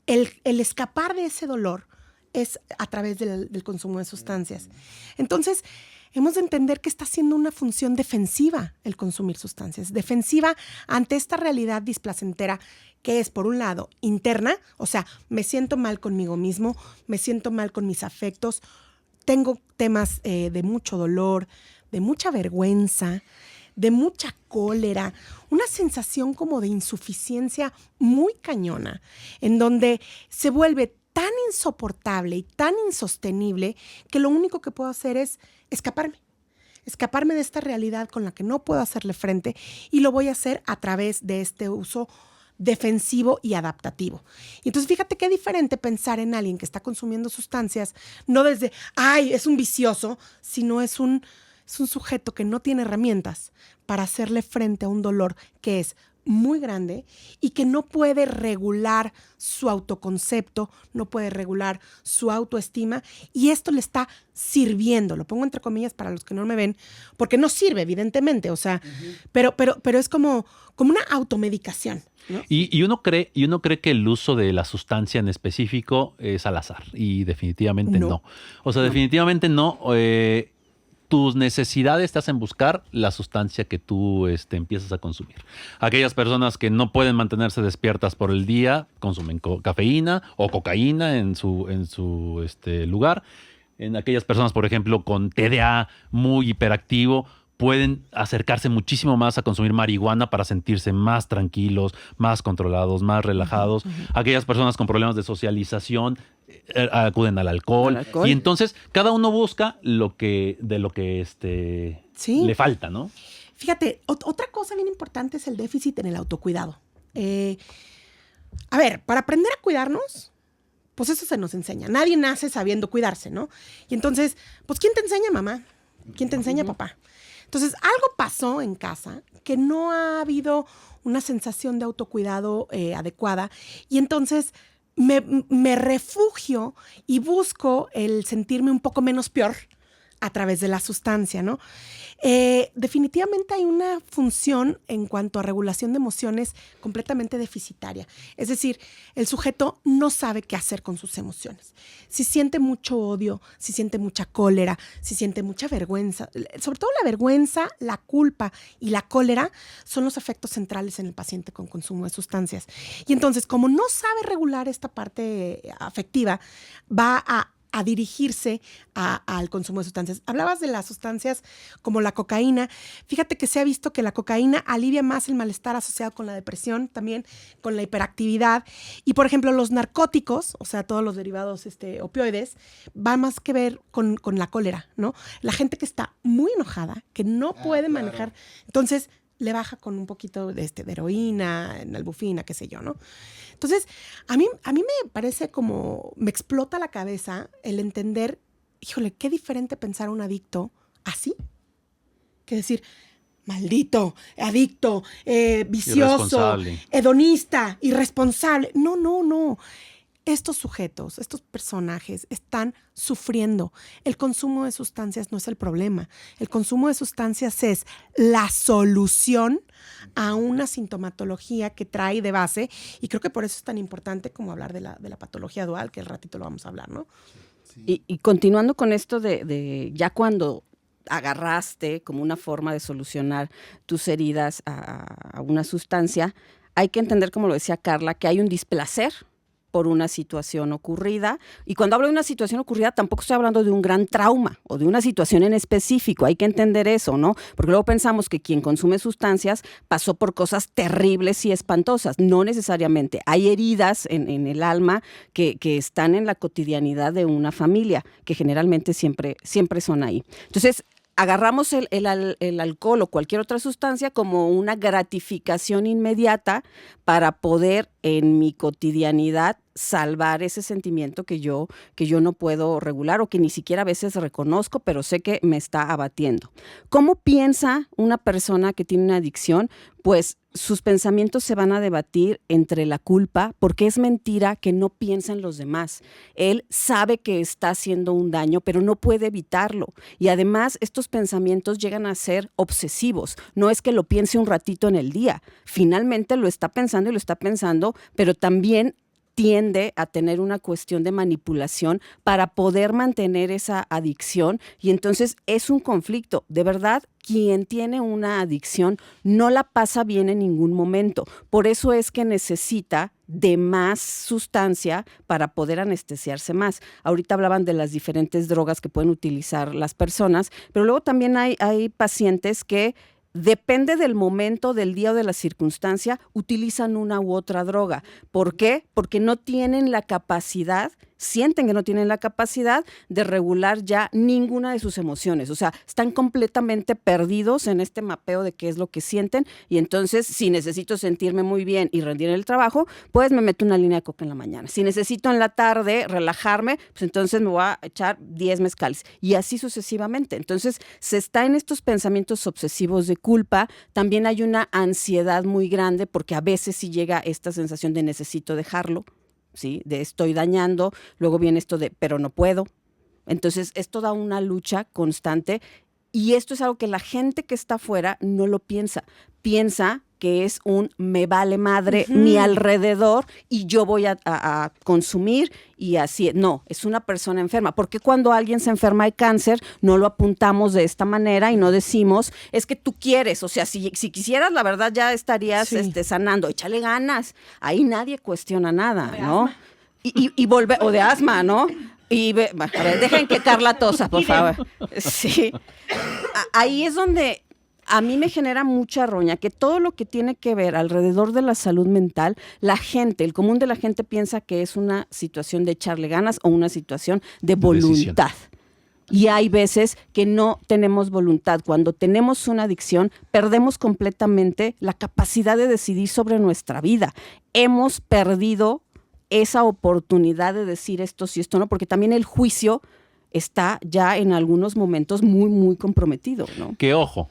el escapar de ese dolor es a través del consumo de sustancias. Entonces, hemos de entender que está haciendo una función defensiva el consumir sustancias, defensiva ante esta realidad displacentera que es, por un lado, interna, o sea, me siento mal conmigo mismo, me siento mal con mis afectos, tengo temas de mucho dolor, de mucha vergüenza, de mucha cólera, una sensación como de insuficiencia muy cañona, en donde se vuelve tan insoportable y tan insostenible que lo único que puedo hacer es escaparme de esta realidad con la que no puedo hacerle frente, y lo voy a hacer a través de este uso defensivo y adaptativo. Y entonces fíjate qué diferente pensar en alguien que está consumiendo sustancias, no desde, ay, es un vicioso, sino es un sujeto que no tiene herramientas para hacerle frente a un dolor que es muy grande y que no puede regular su autoconcepto, no puede regular su autoestima, y esto le está sirviendo, lo pongo entre comillas para los que no me ven, porque no sirve, evidentemente, o sea, pero es como una automedicación, ¿no? Y uno cree que el uso de la sustancia en específico es al azar, y definitivamente no. O sea, definitivamente no. tus necesidades te hacen buscar la sustancia que tú empiezas a consumir. Aquellas personas que no pueden mantenerse despiertas por el día consumen cafeína o cocaína en su lugar. En aquellas personas, por ejemplo, con TDA muy hiperactivo, pueden acercarse muchísimo más a consumir marihuana para sentirse más tranquilos, más controlados, más relajados. Aquellas personas con problemas de socialización acuden al alcohol. Y entonces cada uno busca de lo que le falta, ¿no? Fíjate, otra cosa bien importante es el déficit en el autocuidado. A ver, para aprender a cuidarnos, pues eso se nos enseña. Nadie nace sabiendo cuidarse, ¿no? Y entonces, pues ¿quién te enseña, mamá? ¿Quién te enseña, papá? Entonces, algo pasó en casa que no ha habido una sensación de autocuidado adecuada y entonces me refugio y busco el sentirme un poco menos peor a través de la sustancia, ¿no? Definitivamente hay una función en cuanto a regulación de emociones completamente deficitaria. Es decir, el sujeto no sabe qué hacer con sus emociones. Si siente mucho odio, si siente mucha cólera, si siente mucha vergüenza, sobre todo la vergüenza, la culpa y la cólera son los efectos centrales en el paciente con consumo de sustancias. Y entonces, como no sabe regular esta parte afectiva, va a dirigirse al consumo de sustancias. Hablabas de las sustancias como la cocaína. Fíjate que se ha visto que la cocaína alivia más el malestar asociado con la depresión, también con la hiperactividad. Y, por ejemplo, los narcóticos, o sea, todos los derivados opioides, van más que ver con la cólera, ¿no? La gente que está muy enojada, que no puede manejar, entonces le baja con un poquito de heroína, nalbufina, qué sé yo, ¿no? Entonces, a mí me parece como, me explota la cabeza el entender, híjole, qué diferente pensar a un adicto así, que decir, maldito, adicto, vicioso, hedonista, irresponsable. No. Estos sujetos, estos personajes están sufriendo. El consumo de sustancias no es el problema. El consumo de sustancias es la solución a una sintomatología que trae de base, y creo que por eso es tan importante como hablar de la patología dual, que al ratito lo vamos a hablar, ¿no? Sí. Y continuando con esto de ya cuando agarraste como una forma de solucionar tus heridas a una sustancia, hay que entender, como lo decía Carla, que hay un displacer por una situación ocurrida. Y cuando hablo de una situación ocurrida, tampoco estoy hablando de un gran trauma o de una situación en específico. Hay que entender eso, ¿no? Porque luego pensamos que quien consume sustancias pasó por cosas terribles y espantosas. No necesariamente. Hay heridas en el alma que están en la cotidianidad de una familia, que generalmente siempre son ahí. Entonces, agarramos el alcohol o cualquier otra sustancia como una gratificación inmediata para poder en mi cotidianidad salvar ese sentimiento que yo no puedo regular o que ni siquiera a veces reconozco, pero sé que me está abatiendo. ¿Cómo piensa una persona que tiene una adicción? Pues sus pensamientos se van a debatir entre la culpa, porque es mentira que no piensa en los demás. Él sabe que está haciendo un daño, pero no puede evitarlo. Y además, estos pensamientos llegan a ser obsesivos. No es que lo piense un ratito en el día. Finalmente lo está pensando y lo está pensando, pero también tiende a tener una cuestión de manipulación para poder mantener esa adicción, y entonces es un conflicto. De verdad, quien tiene una adicción no la pasa bien en ningún momento. Por eso es que necesita de más sustancia para poder anestesiarse más. Ahorita hablaban de las diferentes drogas que pueden utilizar las personas, pero luego también hay pacientes que depende del momento, del día o de la circunstancia, utilizan una u otra droga. ¿Por qué? Porque no tienen la capacidad, sienten que no tienen la capacidad de regular ya ninguna de sus emociones. O sea, están completamente perdidos en este mapeo de qué es lo que sienten, y entonces, si necesito sentirme muy bien y rendir en el trabajo, pues me meto una línea de coca en la mañana. Si necesito en la tarde relajarme, pues entonces me voy a echar 10 mezcales, y así sucesivamente. Entonces, se está en estos pensamientos obsesivos de culpa. También hay una ansiedad muy grande, porque a veces sí llega esta sensación de necesito dejarlo, ¿sí? De estoy dañando, luego viene esto de pero no puedo. Entonces, esto da una lucha constante, y esto es algo que la gente que está afuera no lo piensa. Piensa que es un me vale madre mi alrededor y yo voy a consumir y así. No, es una persona enferma. Porque cuando alguien se enferma de cáncer, no lo apuntamos de esta manera y no decimos, es que tú quieres, o sea, si quisieras, la verdad ya estarías sanando, échale ganas. Ahí nadie cuestiona nada, ¿no? Y volver, o de asma, ¿no? A ver, dejen que Carla tosa, por favor. Sí. Ahí es donde a mí me genera mucha roña que todo lo que tiene que ver alrededor de la salud mental, la gente, el común de la gente piensa que es una situación de echarle ganas o una situación de voluntad. Y hay veces que no tenemos voluntad. Cuando tenemos una adicción, perdemos completamente la capacidad de decidir sobre nuestra vida. Hemos perdido esa oportunidad de decir esto sí, esto no, porque también el juicio está ya en algunos momentos muy, muy comprometido, ¿no? Que ojo,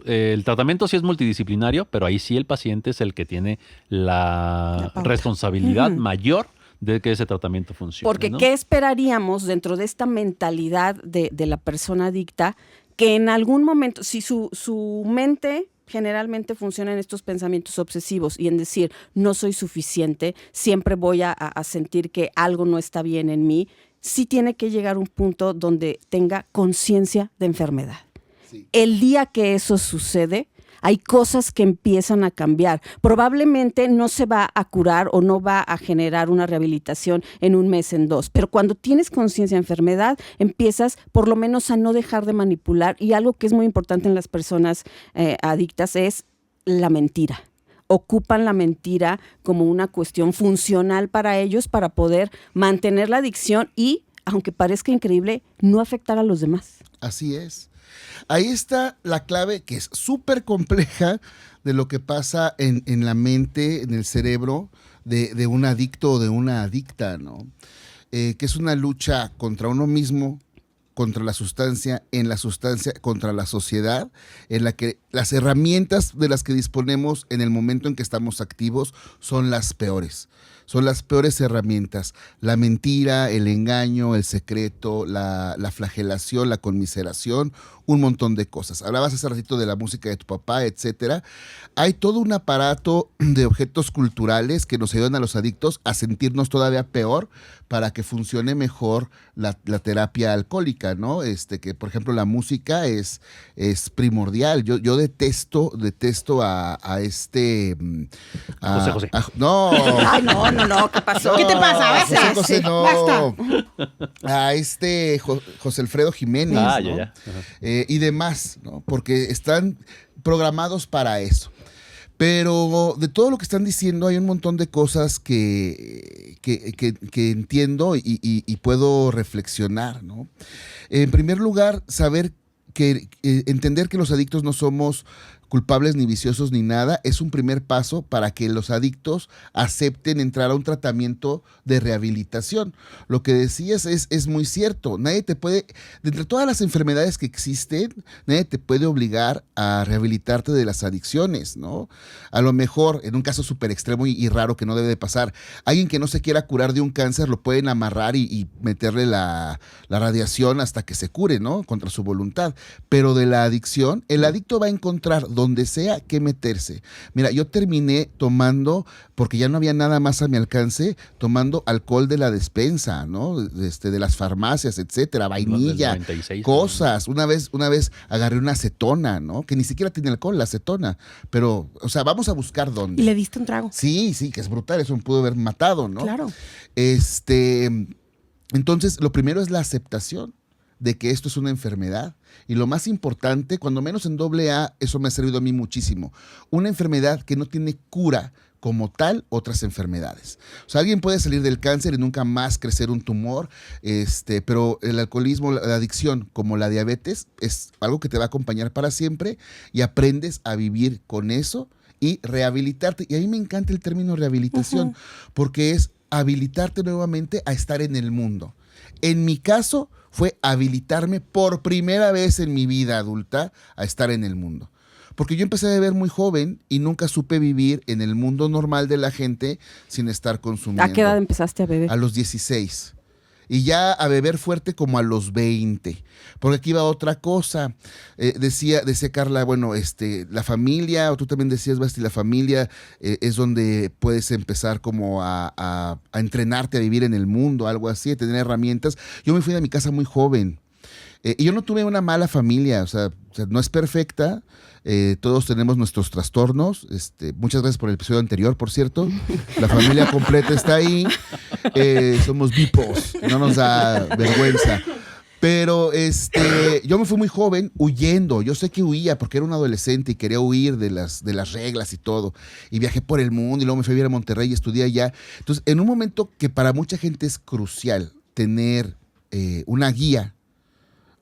el tratamiento sí es multidisciplinario, pero ahí sí el paciente es el que tiene la responsabilidad mayor de que ese tratamiento funcione. Porque ¿no? ¿qué esperaríamos dentro de esta mentalidad de la persona adicta? Que en algún momento, si su mente generalmente funciona en estos pensamientos obsesivos y en decir, no soy suficiente, siempre voy a sentir que algo no está bien en mí, sí tiene que llegar un punto donde tenga conciencia de enfermedad. Sí. El día que eso sucede, hay cosas que empiezan a cambiar. Probablemente no se va a curar o no va a generar una rehabilitación en un mes, en 2. Pero cuando tienes conciencia de enfermedad, empiezas por lo menos a no dejar de manipular. Y algo que es muy importante en las personas adictas es la mentira. Ocupan la mentira como una cuestión funcional para ellos para poder mantener la adicción y, aunque parezca increíble, no afectar a los demás. Así es. Ahí está la clave, que es súper compleja, de lo que pasa en la mente, en el cerebro de un adicto o de una adicta, ¿no? Que es una lucha contra uno mismo, contra la sustancia, contra la sociedad, en la que las herramientas de las que disponemos en el momento en que estamos activos son las peores. Son las peores herramientas. La mentira, el engaño, el secreto, la flagelación, la conmiseración, un montón de cosas. Hablabas hace ratito de la música de tu papá, etcétera. Hay todo un aparato de objetos culturales que nos ayudan a los adictos a sentirnos todavía peor para que funcione mejor la terapia alcohólica, ¿no? Que, por ejemplo, la música es primordial. Yo detesto a José. No. Ay, no, ¿qué pasó? ¿Qué te pasa? Basta. José, no. Basta. A José Alfredo Jiménez, ¿no? Ya. Y demás, ¿no? Porque están programados para eso. Pero de todo lo que están diciendo hay un montón de cosas que entiendo y puedo reflexionar, ¿no? En primer lugar, entender que los adictos no somos culpables ni viciosos ni nada, es un primer paso para que los adictos acepten entrar a un tratamiento de rehabilitación. Lo que decías es muy cierto. Nadie te puede, de entre todas las enfermedades que existen, nadie te puede obligar a rehabilitarte de las adicciones, ¿no? A lo mejor, en un caso súper extremo y raro que no debe de pasar, alguien que no se quiera curar de un cáncer lo pueden amarrar y meterle la radiación hasta que se cure, ¿no? Contra su voluntad. Pero de la adicción, el adicto va a encontrar donde sea que meterse. Mira, yo terminé tomando, porque ya no había nada más a mi alcance, tomando alcohol de la despensa, ¿no? De las farmacias, etcétera, vainilla, 96, cosas. Una vez agarré una acetona, ¿no? Que ni siquiera tiene alcohol, la acetona. Pero, o sea, vamos a buscar dónde. ¿Y le diste un trago? Sí, que es brutal, eso me pudo haber matado, ¿no? Claro. Entonces, lo primero es la aceptación de que esto es una enfermedad. Y lo más importante, cuando menos en AA, eso me ha servido a mí muchísimo. Una enfermedad que no tiene cura como tal otras enfermedades. O sea, alguien puede salir del cáncer y nunca más crecer un tumor, pero el alcoholismo, la adicción, como la diabetes, es algo que te va a acompañar para siempre y aprendes a vivir con eso y rehabilitarte. Y a mí me encanta el término rehabilitación, porque es habilitarte nuevamente a estar en el mundo. En mi caso, fue habilitarme por primera vez en mi vida adulta a estar en el mundo. Porque yo empecé a beber muy joven y nunca supe vivir en el mundo normal de la gente sin estar consumiendo. ¿A qué edad empezaste a beber? A los 16. Y ya a beber fuerte como a los 20. Porque aquí va otra cosa. Decía Carla, bueno, la familia, o tú también decías, Basti, la familia es donde puedes empezar como a entrenarte a vivir en el mundo, algo así, a tener herramientas. Yo me fui de mi casa muy joven. Y yo no tuve una mala familia, o sea, no es perfecta. Todos tenemos nuestros trastornos. Muchas gracias por el episodio anterior, por cierto. La familia completa está ahí. Somos bipos, no nos da vergüenza. Pero yo me fui muy joven huyendo. Yo sé que huía porque era un adolescente y quería huir de las reglas y todo. Y viajé por el mundo y luego me fui a vivir a Monterrey y estudié allá. Entonces, en un momento que para mucha gente es crucial tener una guía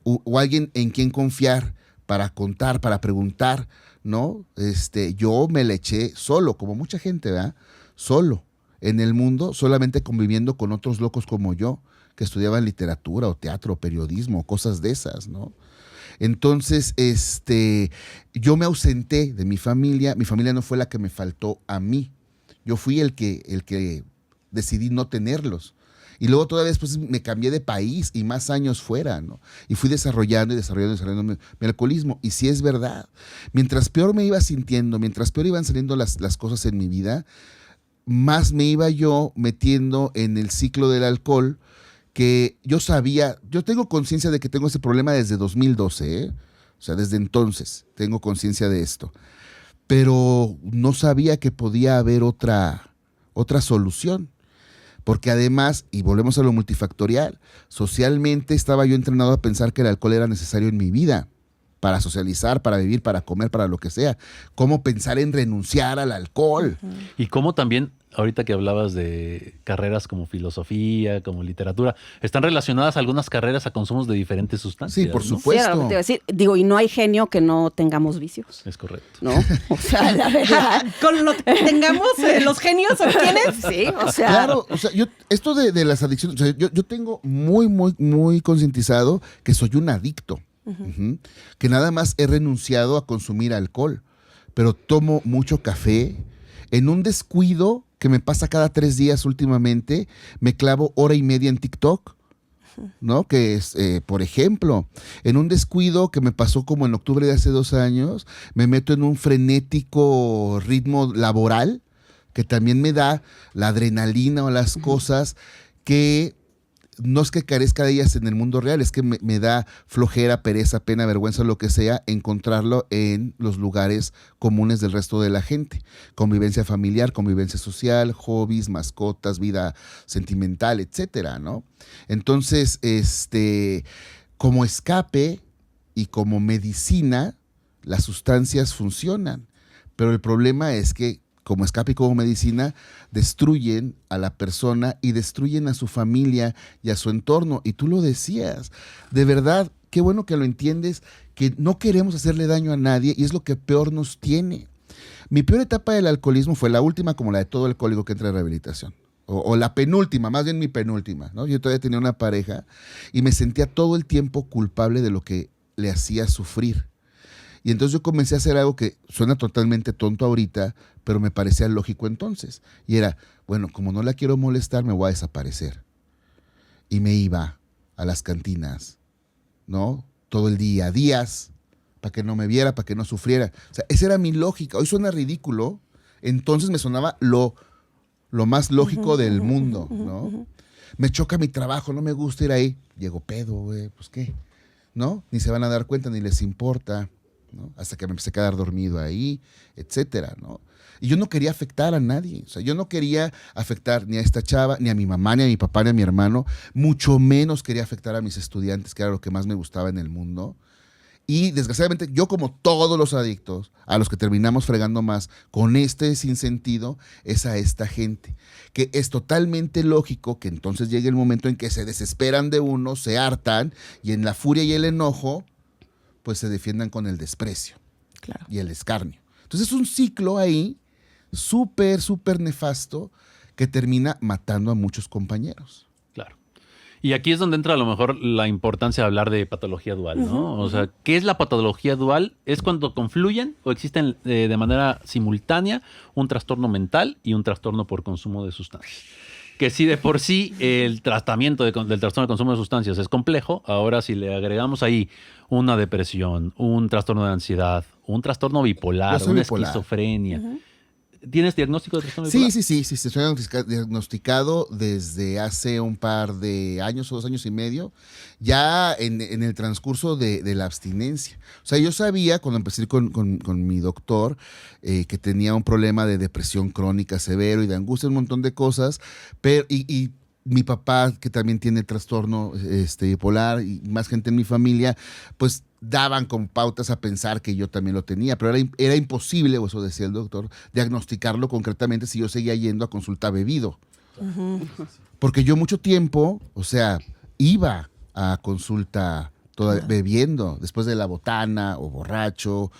o alguien en quien confiar, para contar, para preguntar, ¿no? Yo me la eché solo, como mucha gente, ¿verdad? Solo, en el mundo, solamente conviviendo con otros locos como yo, que estudiaban literatura o teatro o periodismo, cosas de esas, ¿no? Entonces, yo me ausenté de mi familia no fue la que me faltó a mí. Yo fui el que decidí no tenerlos. Y luego todavía después me cambié de país y más años fuera, ¿no? Y fui desarrollando mi alcoholismo. Y sí es verdad. Mientras peor me iba sintiendo, mientras peor iban saliendo las cosas en mi vida, más me iba yo metiendo en el ciclo del alcohol, que yo tengo conciencia de que tengo ese problema desde 2012, ¿eh? O sea, desde entonces tengo conciencia de esto. Pero no sabía que podía haber otra solución. Porque además, y volvemos a lo multifactorial, socialmente estaba yo entrenado a pensar que el alcohol era necesario en mi vida, para socializar, para vivir, para comer, para lo que sea. ¿Cómo pensar en renunciar al alcohol? Y cómo también, ahorita que hablabas de carreras como filosofía, como literatura, están relacionadas algunas carreras a consumos de diferentes sustancias. Sí, por ¿no? supuesto. Sí, era lo que te iba a decir. Digo, y no hay genio que no tengamos vicios, Es correcto. ¿no? O sea, la verdad. Con lo que tengamos los genios o quiénes. Sí, o sea. Claro, o sea, esto de las adicciones, o sea, yo tengo muy, muy, muy concientizado que soy un adicto. Uh-huh. Que nada más he renunciado a consumir alcohol, pero tomo mucho café. En un descuido que me pasa cada 3 días últimamente, me clavo 1:30 en TikTok, ¿no? Que es, por ejemplo, en un descuido que me pasó como en octubre de hace 2 años, me meto en un frenético ritmo laboral, que también me da la adrenalina o las cosas que no es que carezca de ellas en el mundo real, es que me da flojera, pereza, pena, vergüenza, lo que sea, encontrarlo en los lugares comunes del resto de la gente. Convivencia familiar, convivencia social, hobbies, mascotas, vida sentimental, etcétera, ¿no? Entonces, como escape y como medicina, las sustancias funcionan. Pero el problema es que como escape y como medicina, destruyen a la persona y destruyen a su familia y a su entorno. Y tú lo decías, de verdad, qué bueno que lo entiendes, que no queremos hacerle daño a nadie y es lo que peor nos tiene. Mi peor etapa del alcoholismo fue la última, como la de todo alcohólico que entra en rehabilitación. O la penúltima, más bien mi penúltima, ¿no? Yo todavía tenía una pareja y me sentía todo el tiempo culpable de lo que le hacía sufrir. Y entonces yo comencé a hacer algo que suena totalmente tonto ahorita, pero me parecía lógico entonces. Y era, bueno, como no la quiero molestar, me voy a desaparecer. Y me iba a las cantinas, ¿no? Todo el día, días, para que no me viera, para que no sufriera. O sea, esa era mi lógica. Hoy suena ridículo, entonces me sonaba lo más lógico del mundo, ¿no? Me choca mi trabajo, no me gusta ir ahí. Llego pedo, güey, pues qué, ¿no? Ni se van a dar cuenta, ni les importa, ¿no? Hasta que me empecé a quedar dormido ahí, etcétera, ¿no? Y yo no quería afectar a nadie, o sea, yo no quería afectar ni a esta chava, ni a mi mamá, ni a mi papá, ni a mi hermano, mucho menos quería afectar a mis estudiantes, que era lo que más me gustaba en el mundo. Y desgraciadamente yo, como todos los adictos, a los que terminamos fregando más con este sinsentido, es a esta gente, que es totalmente lógico que entonces llegue el momento en que se desesperan de uno, se hartan, y en la furia y el enojo pues se defiendan con el desprecio, claro, y el escarnio. Entonces es un ciclo ahí súper, súper nefasto que termina matando a muchos compañeros. Claro. Y aquí es donde entra a lo mejor la importancia de hablar de patología dual, ¿no? O sea, ¿qué es la patología dual? Es cuando confluyen o existen de manera simultánea un trastorno mental y un trastorno por consumo de sustancias. que si de por sí el tratamiento del trastorno de consumo de sustancias es complejo, ahora si le agregamos ahí una depresión, un trastorno de ansiedad, un trastorno bipolar, Yo soy una bipolar. esquizofrenia. ¿Tienes diagnóstico de trastorno bipolar? Sí, estoy diagnosticado desde hace un par de años o 2 años y medio, ya en el transcurso de la abstinencia. O sea, yo sabía cuando empecé con mi doctor que tenía un problema de depresión crónica severo y de angustia, un montón de cosas, pero y mi papá, que también tiene trastorno bipolar, y más gente en mi familia, pues daban con pautas a pensar que yo también lo tenía, pero era imposible, o eso decía el doctor, diagnosticarlo concretamente si yo seguía yendo a consulta bebido. Porque yo mucho tiempo, o sea, iba a consulta bebiendo, después de la botana, o borracho,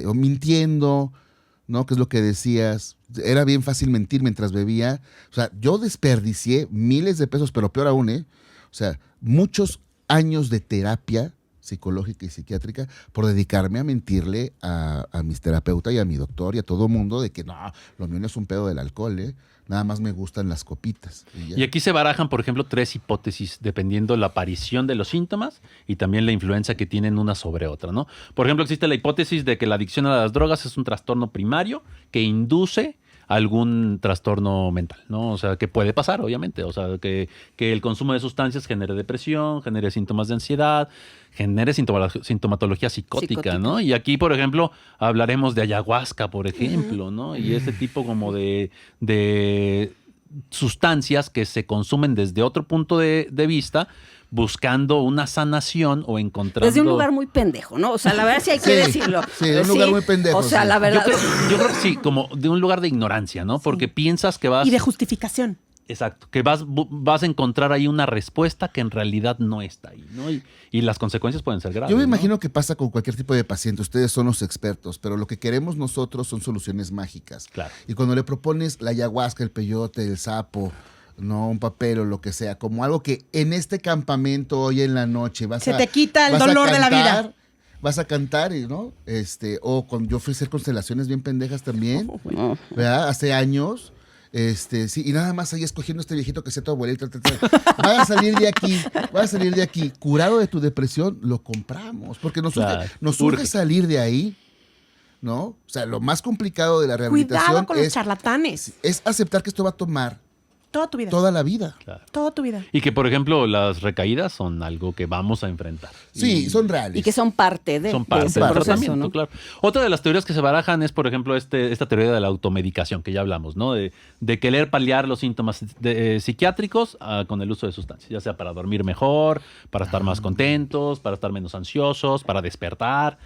o mintiendo, ¿no? Que es lo que decías. Era bien fácil mentir mientras bebía. O sea, yo desperdicié miles de pesos, pero peor aún, o sea, muchos años de terapia psicológica y psiquiátrica por dedicarme a mentirle a mis terapeutas y a mi doctor y a todo mundo de que no, lo mío no es un pedo del alcohol, nada más me gustan las copitas. Y aquí se barajan, por ejemplo, 3 hipótesis dependiendo la aparición de los síntomas y también la influencia que tienen una sobre otra, ¿no? Por ejemplo, existe la hipótesis de que la adicción a las drogas es un trastorno primario que induce algún trastorno mental, ¿no? O sea, que puede pasar, obviamente. O sea, que el consumo de sustancias genere depresión, genere síntomas de ansiedad, genere sintomatología psicótica, ¿no? Y aquí, por ejemplo, hablaremos de ayahuasca, por ejemplo, ¿no? Y ese tipo como de sustancias que se consumen desde otro punto de vista, buscando una sanación o encontrando... Desde un lugar muy pendejo, ¿no? O sea, la verdad sí hay que decirlo. Sí, un lugar muy pendejo. O sea, sí. la verdad... Yo creo que sí, como de un lugar de ignorancia, ¿no? Porque piensas que vas... Y de justificación. Exacto, que vas a encontrar ahí una respuesta que en realidad no está ahí, ¿no? Y las consecuencias pueden ser graves. Yo me ¿no? imagino que pasa con cualquier tipo de paciente. Ustedes son los expertos, pero lo que queremos nosotros son soluciones mágicas. Claro. Y cuando le propones la ayahuasca, el peyote, el sapo, no un papel o lo que sea, como algo que en este campamento hoy en la noche Se te quita el dolor de la vida. Vas a cantar, ¿no? O yo fui a hacer constelaciones bien pendejas también, ¿verdad? Hace años. Sí, y nada más ahí escogiendo este viejito que sea tu abuelita. Vas a salir de aquí, curado de tu depresión, lo compramos, porque nos urge salir de ahí, ¿no? O sea, lo más complicado de la rehabilitación Cuidado con los charlatanes. es aceptar que esto va a tomar Toda tu vida. toda la vida. Claro. Toda tu vida. Y que, por ejemplo, las recaídas son algo que vamos a enfrentar. Sí, son reales. Y que son parte de Son parte ese del proceso, tratamiento, ¿no? claro. Otra de las teorías que se barajan es, por ejemplo, esta teoría de la automedicación, que ya hablamos, ¿no? De querer paliar los síntomas psiquiátricos con el uso de sustancias, ya sea para dormir mejor, para estar más contentos, para estar menos ansiosos, para despertar.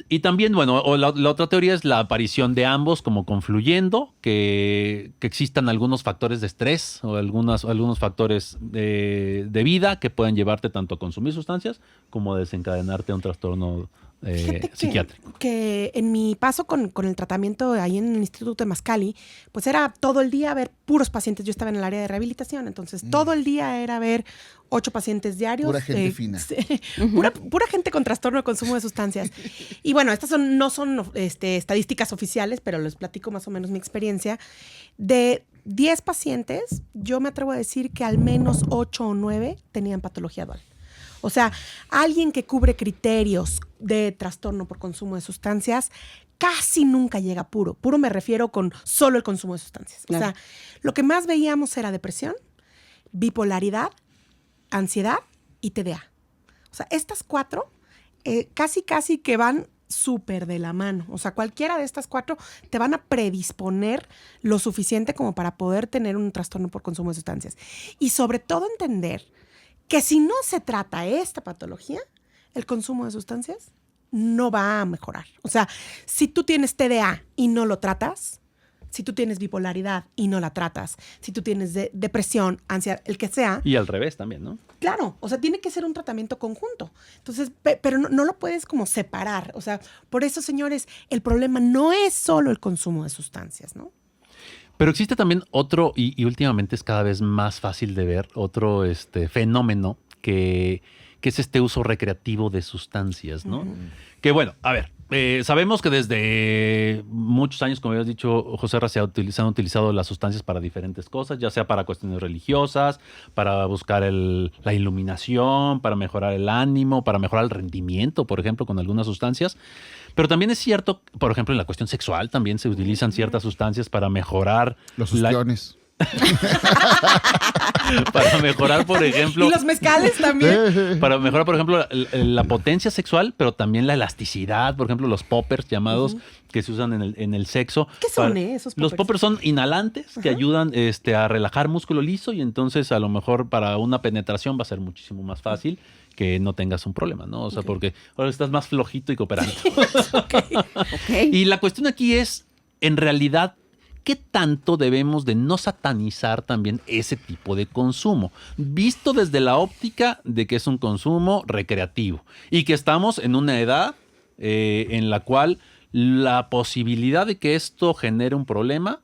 Y también, bueno, la otra teoría es la aparición de ambos como confluyendo, que existan algunos factores de estrés o algunos factores de vida que pueden llevarte tanto a consumir sustancias como a desencadenarte un trastorno Fíjate psiquiátrico. que en mi paso con el tratamiento ahí en el Instituto de Mascali, pues era todo el día ver puros pacientes. Yo estaba en el área de rehabilitación, entonces todo el día era ver 8 pacientes diarios. Pura gente fina. Sí, pura gente con trastorno de consumo de sustancias. Y bueno, estas no son estadísticas oficiales, pero les platico más o menos mi experiencia. De 10 pacientes, yo me atrevo a decir que al menos 8 o 9 tenían patología dual. O sea, alguien que cubre criterios de trastorno por consumo de sustancias casi nunca llega puro. Puro me refiero con solo el consumo de sustancias. Claro. O sea, lo que más veíamos era depresión, bipolaridad, ansiedad y TDA. O sea, estas 4 casi que van súper de la mano. O sea, cualquiera de estas 4 te van a predisponer lo suficiente como para poder tener un trastorno por consumo de sustancias. Y sobre todo entender que si no se trata esta patología, el consumo de sustancias no va a mejorar. O sea, si tú tienes TDA y no lo tratas, si tú tienes bipolaridad y no la tratas, si tú tienes depresión, ansiedad, el que sea. Y al revés también, ¿no? Claro, o sea, tiene que ser un tratamiento conjunto. Entonces, pero no lo puedes como separar. O sea, por eso, señores, el problema no es solo el consumo de sustancias, ¿no? Pero existe también otro, y últimamente es cada vez más fácil de ver, otro fenómeno que que es este uso recreativo de sustancias, ¿no? Que bueno, a ver, sabemos que desde muchos años, como habías dicho, José Ra, se han utilizado las sustancias para diferentes cosas, ya sea para cuestiones religiosas, para buscar la iluminación, para mejorar el ánimo, para mejorar el rendimiento, por ejemplo, con algunas sustancias. Pero también es cierto, por ejemplo, en la cuestión sexual también se utilizan ciertas sustancias para mejorar Los ostiones. para mejorar, por ejemplo, Y los mezcales también. para mejorar, por ejemplo, la potencia sexual, pero también la elasticidad, por ejemplo, los poppers llamados que se usan en el sexo. ¿Qué son esos Los poppers son inhalantes que ayudan a relajar músculo liso y entonces a lo mejor para una penetración va a ser muchísimo más fácil que no tengas un problema, ¿no? O sea, porque ahora estás más flojito y cooperando. Y la cuestión aquí es, en realidad, ¿qué tanto debemos de no satanizar también ese tipo de consumo? Visto desde la óptica de que es un consumo recreativo y que estamos en una edad en la cual la posibilidad de que esto genere un problema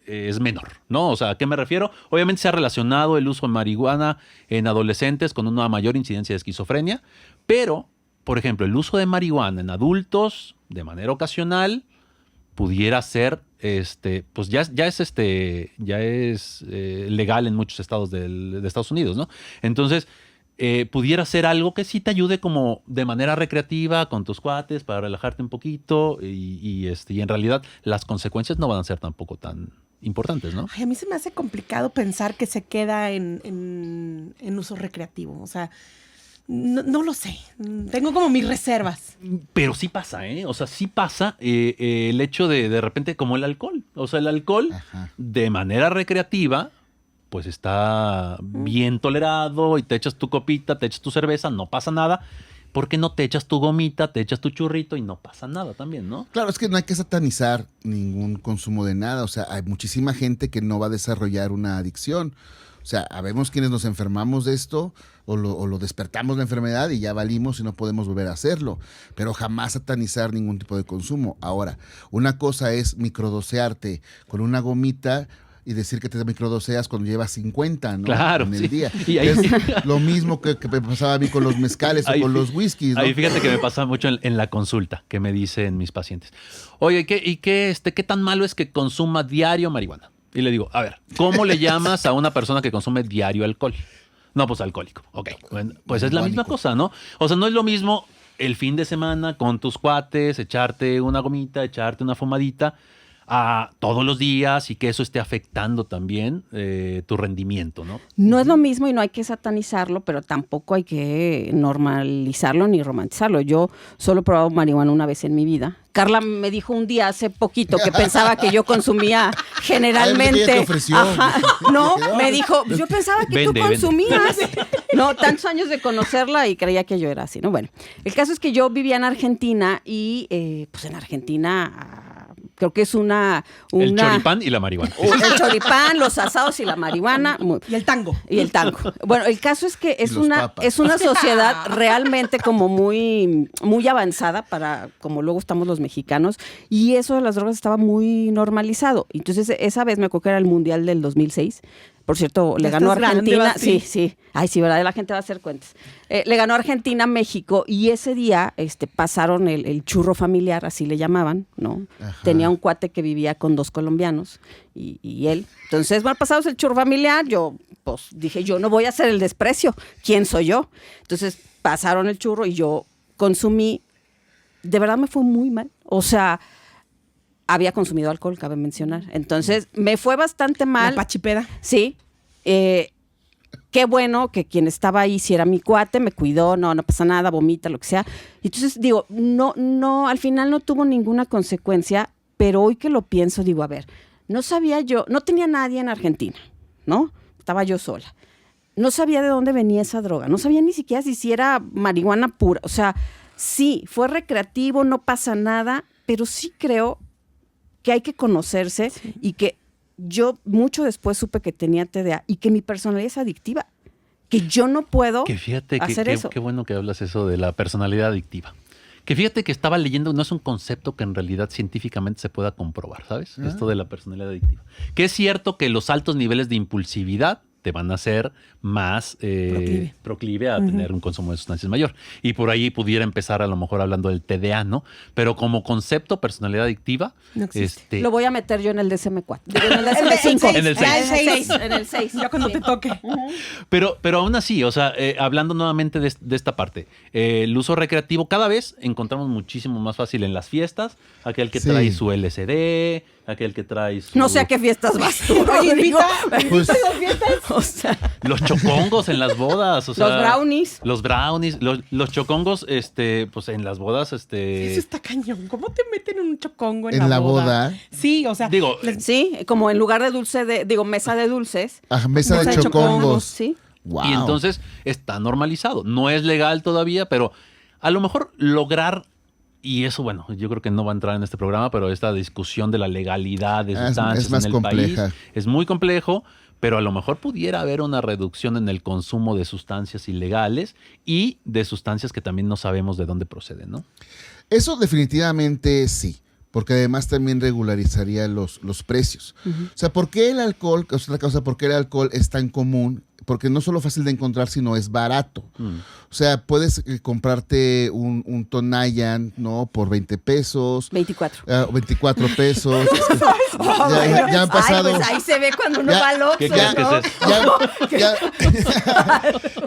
es menor, ¿no? O sea, ¿a qué me refiero? Obviamente se ha relacionado el uso de marihuana en adolescentes con una mayor incidencia de esquizofrenia, pero, por ejemplo, el uso de marihuana en adultos de manera ocasional pudiera ser, pues ya es legal en muchos estados de Estados Unidos, ¿no? Entonces, pudiera ser algo que sí te ayude como de manera recreativa con tus cuates para relajarte un poquito y en realidad las consecuencias no van a ser tampoco tan importantes, ¿no? Ay, a mí se me hace complicado pensar que se queda en uso recreativo. O sea, no lo sé. Tengo como mis reservas. Pero sí pasa, ¿eh? O sea, sí pasa el hecho de repente como el alcohol. O sea, el alcohol de manera recreativa pues está bien tolerado y te echas tu copita, te echas tu cerveza, no pasa nada. ¿Por qué no te echas tu gomita, te echas tu churrito y no pasa nada también, no? Claro, es que no hay que satanizar ningún consumo de nada. O sea, hay muchísima gente que no va a desarrollar una adicción. O sea, habemos quienes nos enfermamos de esto o lo despertamos la enfermedad y ya valimos y no podemos volver a hacerlo. Pero jamás satanizar ningún tipo de consumo. Ahora, una cosa es microdosearte con una gomita y decir que te microdoseas cuando llevas 50, ¿no? Claro, en el sí. día. Y ahí Es lo mismo que me pasaba a mí con los mezcales o con los whiskies, ¿no? Ahí fíjate que me pasa mucho en la consulta, que me dicen mis pacientes, oye, ¿qué tan malo es que consuma diario marihuana? Y le digo, a ver, ¿cómo le llamas a una persona que consume diario alcohol? No, pues alcohólico. Ok, bueno, pues es la misma cosa, ¿no? O sea, no es lo mismo el fin de semana con tus cuates, echarte una gomita, echarte una fumadita, a todos los días y que eso esté afectando también tu rendimiento, ¿no? No es lo mismo y no hay que satanizarlo, pero tampoco hay que normalizarlo ni romantizarlo. Yo solo he probado marihuana una vez en mi vida. Carla me dijo un día hace poquito que pensaba que yo consumía generalmente. Ay, ella te ofreció. Ajá. No, me dijo, yo pensaba que tú Vende. consumías. No, tantos años de conocerla y creía que yo era así, ¿no? Bueno, el caso es que yo vivía en Argentina y pues en Argentina creo que es El choripán y la marihuana. el choripán, los asados y la marihuana. Y el tango. Y el tango. Bueno, el caso es que es los papas. es una sociedad realmente como muy, muy avanzada para como luego estamos los mexicanos, y eso de las drogas estaba muy normalizado. Entonces, esa vez me acuerdo que era el Mundial del 2006. Por cierto, le Ya ganó estás grande, Argentina. Basti. Sí. Ay, sí, ¿verdad? La gente va a hacer cuentas. Le ganó Argentina a México y ese día pasaron el churro familiar, así le llamaban, ¿no? Ajá. Tenía un cuate que vivía con 2 colombianos y él. Entonces, bueno, pasados el churro familiar, yo pues dije, yo no voy a hacer el desprecio. ¿Quién soy yo? Entonces, pasaron el churro y yo consumí. De verdad me fue muy mal. O sea, había consumido alcohol, cabe mencionar. Entonces, me fue bastante mal. La pachipeda. Sí. Qué bueno que quien estaba ahí, si era mi cuate, me cuidó, no pasa nada, vomita, lo que sea. Entonces, digo, no, al final no tuvo ninguna consecuencia, pero hoy que lo pienso, digo, a ver, no sabía yo, no tenía nadie en Argentina, ¿no? Estaba yo sola. No sabía de dónde venía esa droga, no sabía ni siquiera si era marihuana pura. O sea, sí, fue recreativo, no pasa nada, pero sí creo que hay que conocerse y que yo mucho después supe que tenía TDA y que mi personalidad es adictiva, que yo no puedo Que fíjate hacer eso. qué bueno que hablas eso de la personalidad adictiva. Que fíjate que estaba leyendo, no es un concepto que en realidad científicamente se pueda comprobar, ¿sabes? Esto de la personalidad adictiva. Que es cierto que los altos niveles de impulsividad te van a hacer más proclive a tener un consumo de sustancias mayor. Y por ahí pudiera empezar a lo mejor hablando del TDA, ¿no? Pero como concepto, personalidad adictiva, No existe. Lo voy a meter yo en el DSM-4. Digo, en el DSM-5. En el seis. En el 6. Ya cuando te toque. Pero aún así, o sea, hablando nuevamente de esta parte, el uso recreativo cada vez encontramos muchísimo más fácil en las fiestas, aquel que Sí. trae su LSD, aquel que trae su... No sé a qué fiestas vas tú, Oye, Rodrigo. Pues, O sea, Los chocongos en las bodas, o sea... los brownies. Los brownies, los chocongos, pues en las bodas, Eso está cañón. ¿Cómo te meten un chocongo en En la la boda. Sí, o sea. Digo, Sí, como en lugar de mesa de dulces. Mesa de chocongos. Sí. Wow. y entonces está normalizado. No es legal todavía, pero a lo mejor lograr, y eso, bueno, yo creo que no va a entrar en este programa, pero esta discusión de la legalidad de sustancias es más en el compleja. país es muy complejo, pero a lo mejor pudiera haber una reducción en el consumo de sustancias ilegales y de sustancias que también no sabemos de dónde proceden, ¿no? Eso definitivamente sí, porque además también regularizaría los precios. O sea, ¿por qué el alcohol, es otra cosa, por qué el alcohol es tan común? Porque no solo fácil de encontrar, sino es barato. O sea, puedes comprarte un Tonayan, ¿no? Por 20 pesos. 24. 24 pesos. Ya han pasado... Ay, pues ahí se ve cuando uno Ya- va al Oxxo, ¿Qué crees que ¿no? es eso?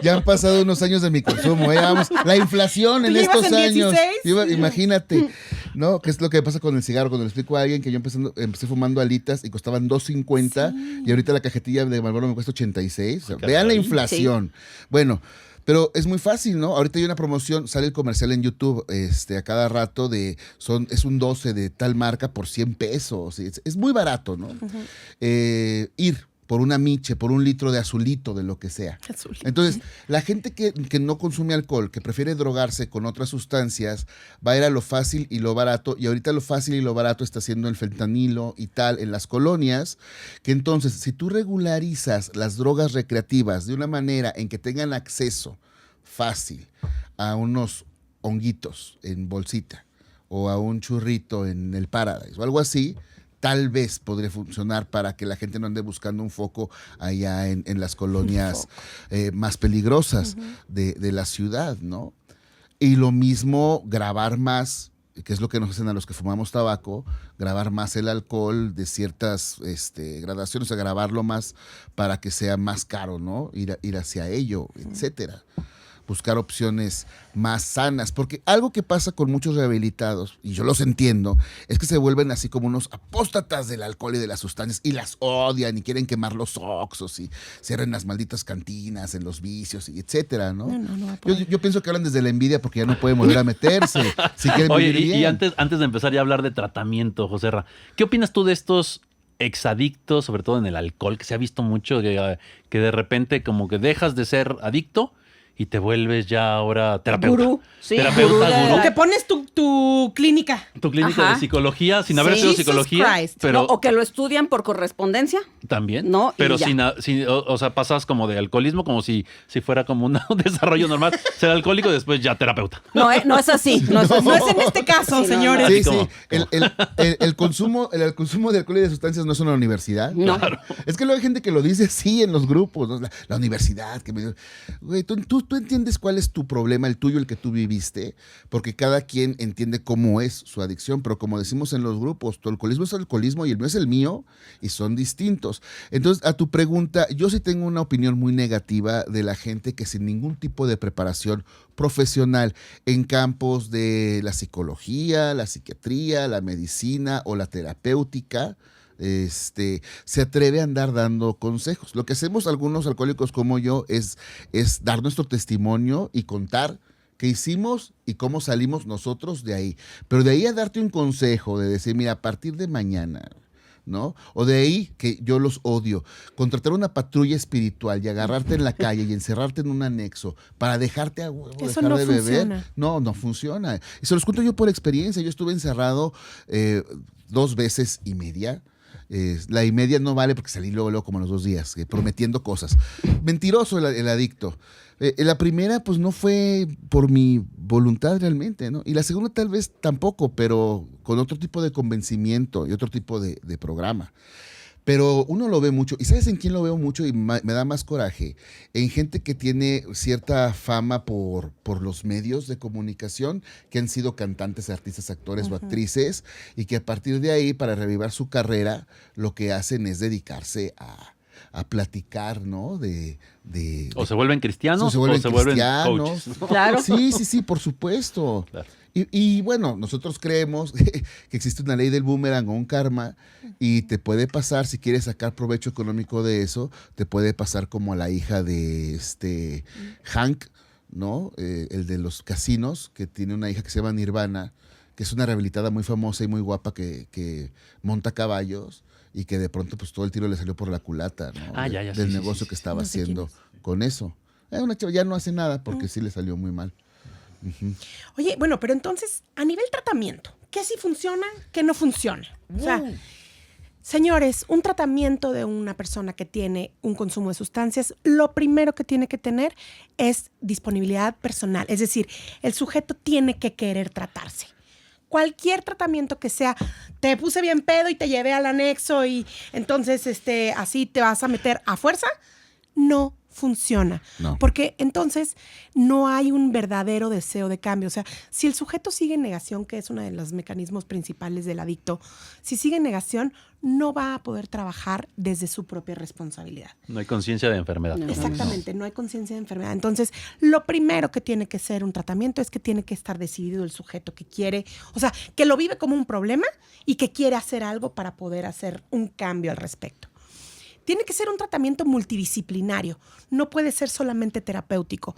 Ya han pasado unos años de mi consumo. Vamos, la inflación en ¿Tú llevas estos en años. 16? Imagínate, ¿no? ¿Qué es lo que pasa con el cigarro? Cuando le explico a alguien que yo empecé fumando alitas y costaban $2.50 y ahorita la cajetilla de Marlboro me cuesta 86. O sea, vean la inflación. Bueno, pero es muy fácil, ¿no? Ahorita hay una promoción, sale el comercial en YouTube a cada rato es un 12 de tal marca por 100 pesos. Es muy barato, ¿no? Ir por una miche, por un litro de azulito, de lo que sea. Azulito. Entonces, la gente que no consume alcohol, que prefiere drogarse con otras sustancias, va a ir a lo fácil y lo barato, y ahorita lo fácil y lo barato está siendo el fentanilo y tal en las colonias, que entonces, si tú regularizas las drogas recreativas de una manera en que tengan acceso fácil a unos honguitos en bolsita, o a un churrito en el Paradise, o algo así, tal vez podría funcionar para que la gente no ande buscando un foco allá en las colonias más peligrosas de la ciudad, ¿no? Y lo mismo, grabar más, que es lo que nos hacen a los que fumamos tabaco, grabar más el alcohol de ciertas gradaciones, o sea, grabarlo más para que sea más caro, ¿no? Ir hacia ello, etcétera. Buscar opciones más sanas, porque algo que pasa con muchos rehabilitados, y yo los entiendo, es que se vuelven así como unos apóstatas del alcohol y de las sustancias, y las odian, y quieren quemar los oxos, y cierren las malditas cantinas en los vicios, y etcétera, ¿no? No va por ahí. Yo pienso que hablan desde la envidia porque ya no pueden volver a meterse, si quieren Oye, vivir bien. y antes de empezar ya a hablar de tratamiento, Joserra, ¿qué opinas tú de estos exadictos, sobre todo en el alcohol, que se ha visto mucho, que de repente como que dejas de ser adicto y te vuelves ya ahora terapeuta? Gurú, sí, Terapeuta, gurú de gurú. O que pones tu clínica. Tu clínica Ajá. de psicología, sin haber Sí. sido Jesus psicología, Christ. pero No, o que lo estudian por correspondencia. también, No, y pero ya. o sea, pasas como de alcoholismo, como si fuera como un desarrollo normal, ser alcohólico y después ya terapeuta. No, no es así. No es así. No es en este caso, Sí, no, señores. Sí, Así como- sí. El consumo de alcohol y de sustancias no es una universidad. No. Es que luego hay gente que lo dice así en los grupos, ¿no? La universidad. Güey, tú entiendes cuál es tu problema, el tuyo, el que tú viviste, porque cada quien entiende cómo es su adicción, pero como decimos en los grupos, tu alcoholismo es alcoholismo y el mío es el mío, y son distintos. Entonces, a tu pregunta, yo sí tengo una opinión muy negativa de la gente que sin ningún tipo de preparación profesional en campos de la psicología, la psiquiatría, la medicina o la terapéutica, se atreve a andar dando consejos. Lo que hacemos algunos alcohólicos como yo es dar nuestro testimonio y contar qué hicimos y cómo salimos nosotros de ahí. Pero de ahí a darte un consejo, de decir, mira, a partir de mañana, ¿no? O de ahí, que yo los odio, contratar una patrulla espiritual y agarrarte en la calle y encerrarte en un anexo para dejarte a huevo, Eso dejar no de beber. funciona. No funciona. Y se los cuento yo por experiencia. Yo estuve encerrado 2 veces y media. La y media no vale porque salí luego como a los 2 días, prometiendo cosas. Mentiroso el adicto. La primera, pues no fue por mi voluntad realmente, ¿no? Y la segunda tal vez tampoco, pero con otro tipo de convencimiento y otro tipo de programa. Pero uno lo ve mucho, y ¿sabes en quién lo veo mucho y me da más coraje? En gente que tiene cierta fama por los medios de comunicación, que han sido cantantes, artistas, actores o actrices, y que a partir de ahí, para revivir su carrera, lo que hacen es dedicarse a platicar, ¿no? O se vuelven cristianos o se vuelven coaches. Claro. Sí, por supuesto. Claro. Y bueno, nosotros creemos que existe una ley del boomerang o un karma y te puede pasar, si quieres sacar provecho económico de eso, te puede pasar como a la hija de Hank, ¿no? El de los casinos, que tiene una hija que se llama Nirvana, que es una rehabilitada muy famosa y muy guapa que monta caballos y que de pronto pues todo el tiro le salió por la culata, ¿no? Del negocio que estaba haciendo con eso. Una chava ya no hace nada porque sí le salió muy mal. Uh-huh. Oye, bueno, pero entonces, a nivel tratamiento, ¿qué sí funciona, qué no funciona? O sea, señores, un tratamiento de una persona que tiene un consumo de sustancias, lo primero que tiene que tener es disponibilidad personal. Es decir, el sujeto tiene que querer tratarse. Cualquier tratamiento que sea, te puse bien pedo y te llevé al anexo y entonces así te vas a meter a fuerza, no funciona. No. Porque entonces no hay un verdadero deseo de cambio. O sea, si el sujeto sigue en negación, que es uno de los mecanismos principales del adicto, si sigue en negación, no va a poder trabajar desde su propia responsabilidad. No hay conciencia de enfermedad. No. Exactamente, no hay conciencia de enfermedad. Entonces, lo primero que tiene que ser un tratamiento es que tiene que estar decidido el sujeto que quiere, o sea, que lo vive como un problema y que quiere hacer algo para poder hacer un cambio al respecto. Tiene que ser un tratamiento multidisciplinario, no puede ser solamente terapéutico.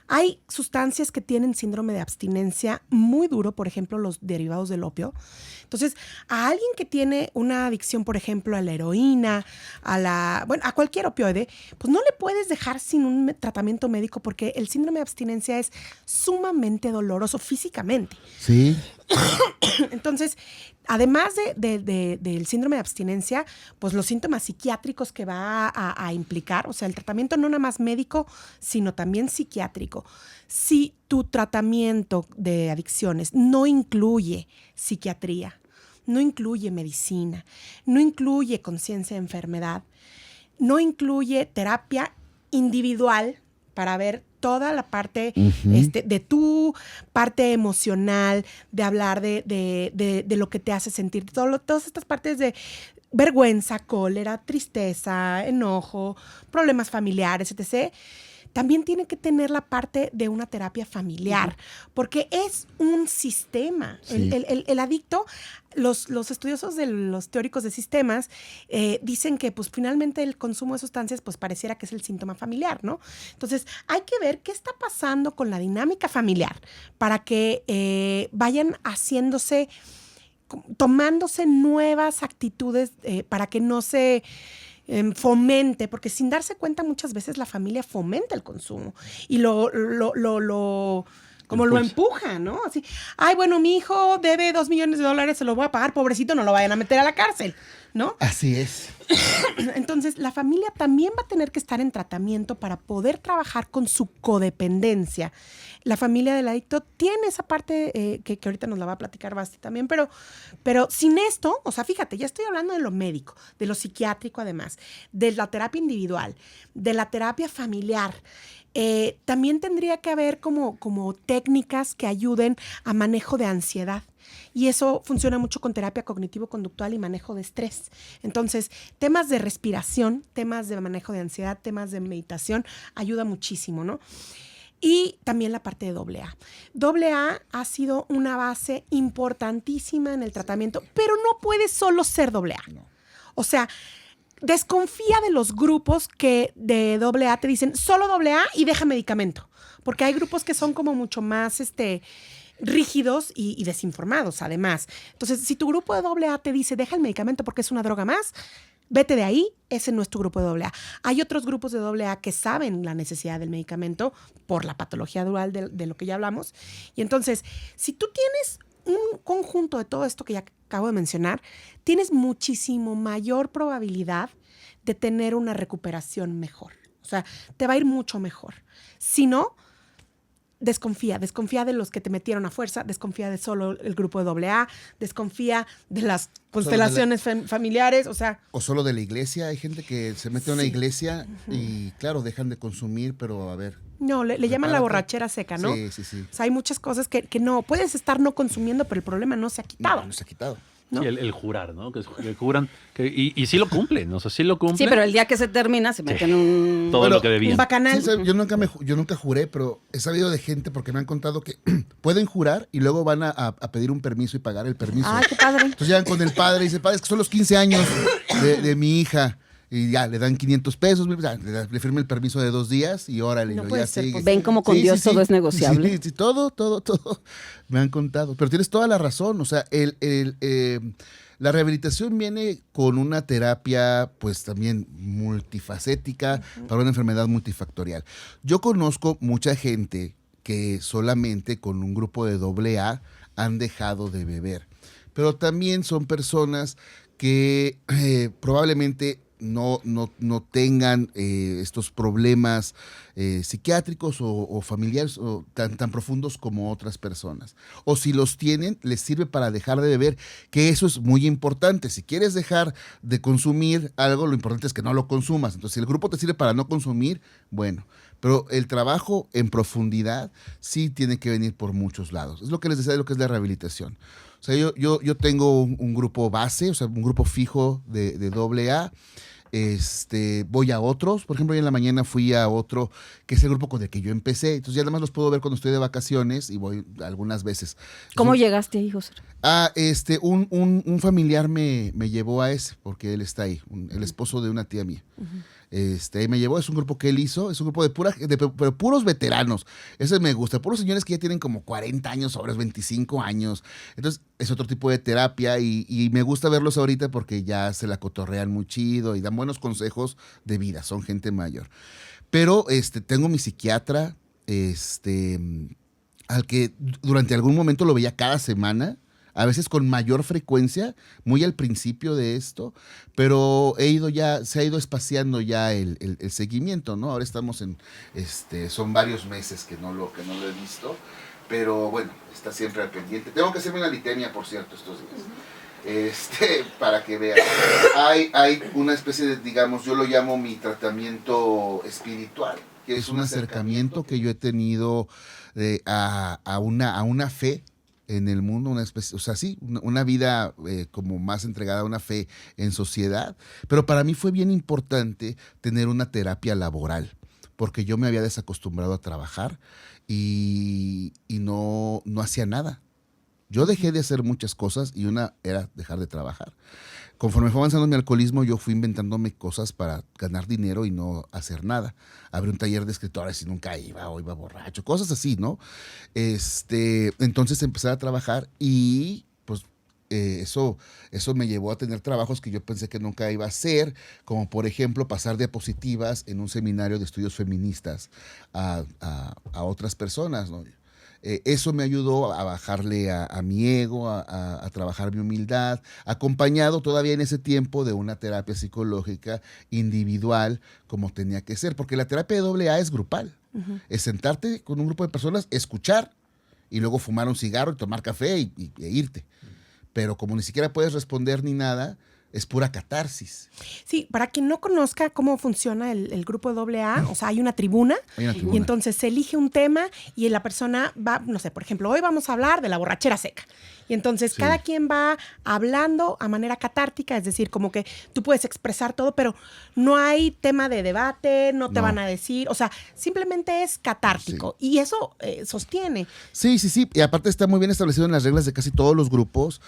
Hay sustancias que tienen síndrome de abstinencia muy duro, por ejemplo, los derivados del opio. Entonces, a alguien que tiene una adicción, por ejemplo, a la heroína, a cualquier opioide, pues no le puedes dejar sin un tratamiento médico porque el síndrome de abstinencia es sumamente doloroso físicamente. Sí. Entonces, además del síndrome de abstinencia, pues los síntomas psiquiátricos que va a implicar, o sea, el tratamiento no nada más médico, sino también psiquiátrico. Si tu tratamiento de adicciones no incluye psiquiatría, no incluye medicina, no incluye conciencia de enfermedad, no incluye terapia individual para ver toda la parte de tu parte emocional, de hablar de lo que te hace sentir, todas estas partes de vergüenza, cólera, tristeza, enojo, problemas familiares, etc., también tiene que tener la parte de una terapia familiar, porque es un sistema. Sí. El adicto, los estudiosos de los teóricos de sistemas dicen que pues finalmente el consumo de sustancias pues pareciera que es el síntoma familiar, ¿no? Entonces hay que ver qué está pasando con la dinámica familiar para que vayan tomándose nuevas actitudes para que no se fomente, porque sin darse cuenta muchas veces la familia fomenta el consumo y lo empuja, ¿no? Así, ay, bueno, mi hijo debe $2 millones, se lo voy a pagar, pobrecito, no lo vayan a meter a la cárcel, ¿no? Así es. Entonces, la familia también va a tener que estar en tratamiento para poder trabajar con su codependencia. La familia del adicto tiene esa parte que ahorita nos la va a platicar Basti también, pero sin esto, o sea, fíjate, ya estoy hablando de lo médico, de lo psiquiátrico además, de la terapia individual, de la terapia familiar. También tendría que haber como técnicas que ayuden a manejo de ansiedad. Y eso funciona mucho con terapia cognitivo-conductual y manejo de estrés. Entonces, temas de respiración, temas de manejo de ansiedad, temas de meditación, ayuda muchísimo, ¿no? Y también la parte de AA. AA ha sido una base importantísima en el tratamiento, pero no puede solo ser AA. No. O sea, desconfía de los grupos que de AA te dicen solo AA y deja medicamento. Porque hay grupos que son como mucho más rígidos y desinformados, además. Entonces, si tu grupo de AA te dice deja el medicamento porque es una droga más, vete de ahí, ese no es tu grupo de AA. Hay otros grupos de AA que saben la necesidad del medicamento por la patología dual de lo que ya hablamos. Y entonces, si tú tienes un conjunto de todo esto que ya acabo de mencionar, tienes muchísimo mayor probabilidad de tener una recuperación mejor. O sea, te va a ir mucho mejor. Si no, desconfía de los que te metieron a fuerza, desconfía de solo el grupo de AA, desconfía de las constelaciones familiares, o sea... O solo de la iglesia, hay gente que se mete a una iglesia y claro, dejan de consumir, pero a ver... No, le llaman la borrachera seca, ¿no? Sí. O sea, hay muchas cosas que no, puedes estar no consumiendo, pero el problema no se ha quitado. No se ha quitado. ¿no? Sí, el jurar, ¿no? Que juran, y sí lo cumplen, o sea, sí lo cumplen. Sí, pero el día que se termina se meten un... Todo lo que debían. Un bacanal. Sí, yo nunca juré, pero he sabido de gente porque me han contado que pueden jurar y luego van a pedir un permiso y pagar el permiso. Ay, qué padre. Entonces llegan con el padre y dicen, padre, es que son los 15 años de mi hija. Y ya, le dan 500 pesos, ya, le firma el permiso de 2 días y órale. No ya puede ser sigue. posible. Ven como con Dios todo es negociable. Sí, todo me han contado. Pero tienes toda la razón, o sea, la rehabilitación viene con una terapia, pues también multifacética, para una enfermedad multifactorial. Yo conozco mucha gente que solamente con un grupo de AA han dejado de beber, pero también son personas que probablemente no tengan estos problemas psiquiátricos o familiares o tan profundos como otras personas. O si los tienen, les sirve para dejar de beber, que eso es muy importante. Si quieres dejar de consumir algo, lo importante es que no lo consumas. Entonces, si el grupo te sirve para no consumir, bueno. Pero el trabajo en profundidad sí tiene que venir por muchos lados. Es lo que les decía de lo que es la rehabilitación. O sea, yo tengo un grupo base, o sea, un grupo fijo de AA. Voy a otros, por ejemplo, hoy en la mañana fui a otro que es el grupo con el que yo empecé, entonces ya además los puedo ver cuando estoy de vacaciones y voy algunas veces. ¿Cómo llegaste ahí, José? Un familiar me llevó a ese, porque él está ahí, el esposo de una tía mía. Ahí me llevó, es un grupo que él hizo, es un grupo pero puros veteranos, ese me gusta, puros señores que ya tienen como 40 años, sobre 25 años, entonces es otro tipo de terapia y me gusta verlos ahorita porque ya se la cotorrean muy chido y dan buenos consejos de vida, son gente mayor. Pero tengo mi psiquiatra, al que durante algún momento lo veía cada semana, a veces con mayor frecuencia, muy al principio de esto, pero se ha ido espaciando ya el seguimiento, ¿no? Ahora estamos son varios meses que no lo he visto, pero bueno, está siempre al pendiente. Tengo que hacerme una litemia, por cierto, estos días. Para que vean. Hay una especie de, digamos, yo lo llamo mi tratamiento espiritual, que es un acercamiento que yo he tenido a una fe en el mundo, una especie, o sea, sí, una vida como más entregada a una fe en sociedad, pero para mí fue bien importante tener una terapia laboral, porque yo me había desacostumbrado a trabajar y no hacía nada. Yo dejé de hacer muchas cosas y una era dejar de trabajar. Conforme fue avanzando mi alcoholismo, yo fui inventándome cosas para ganar dinero y no hacer nada. Abrí un taller de escritores y nunca iba borracho, cosas así, ¿no? Entonces empecé a trabajar y pues eso me llevó a tener trabajos que yo pensé que nunca iba a hacer, como por ejemplo pasar diapositivas en un seminario de estudios feministas a otras personas, ¿no? Eso me ayudó a bajarle a mi ego, a trabajar mi humildad, acompañado todavía en ese tiempo de una terapia psicológica individual como tenía que ser, porque la terapia de AA es grupal, es sentarte con un grupo de personas, escuchar y luego fumar un cigarro y tomar café e irte. Pero como ni siquiera puedes responder ni nada, es pura catarsis. Sí, para quien no conozca cómo funciona el grupo AA, o sea, hay una tribuna y entonces se elige un tema y la persona va, no sé, por ejemplo, hoy vamos a hablar de la borrachera seca. Y entonces cada quien va hablando a manera catártica, es decir, como que tú puedes expresar todo, pero no hay tema de debate, no te van a decir, o sea, simplemente es catártico y eso sostiene. Sí, y aparte está muy bien establecido en las reglas de casi todos los grupos,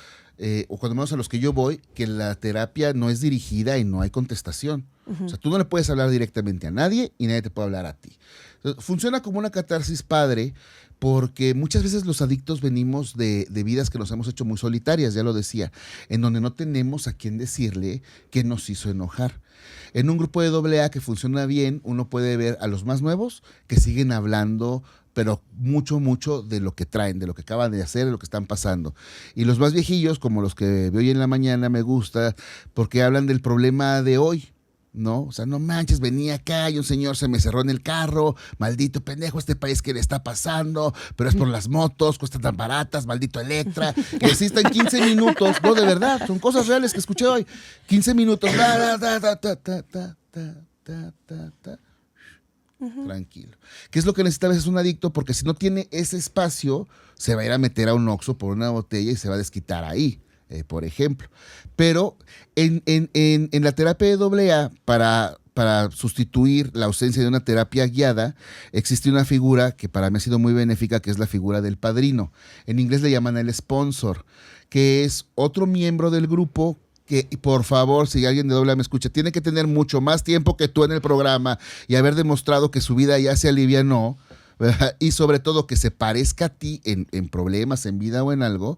o cuando menos a los que yo voy, que la terapia no es dirigida y no hay contestación. O sea, tú no le puedes hablar directamente a nadie y nadie te puede hablar a ti. Entonces, funciona como una catarsis padre porque muchas veces los adictos venimos de vidas que nos hemos hecho muy solitarias, ya lo decía, en donde no tenemos a quién decirle qué nos hizo enojar. En un grupo de AA que funciona bien, uno puede ver a los más nuevos que siguen hablando, pero mucho de lo que traen, de lo que acaban de hacer, de lo que están pasando. Y los más viejillos, como los que veo hoy en la mañana, me gusta, porque hablan del problema de hoy. ¿no? O sea, no manches, venía acá y un señor se me cerró en el carro, maldito pendejo, este país que le está pasando, pero es por las motos, cuestan tan baratas, maldito Electra, que existen 15 minutos, no, de verdad, son cosas reales que escuché hoy, 15 minutos, tranquilo. ¿Qué es lo que necesita a veces un adicto? Porque si no tiene ese espacio, se va a ir a meter a un Oxxo por una botella y se va a desquitar ahí. Por ejemplo. Pero en la terapia de AA, para sustituir la ausencia de una terapia guiada, existe una figura que para mí ha sido muy benéfica, que es la figura del padrino. En inglés le llaman el sponsor, que es otro miembro del grupo que, por favor, si alguien de AA me escucha, tiene que tener mucho más tiempo que tú en el programa y haber demostrado que su vida ya se alivianó, ¿verdad? Y sobre todo que se parezca a ti en problemas, en vida o en algo,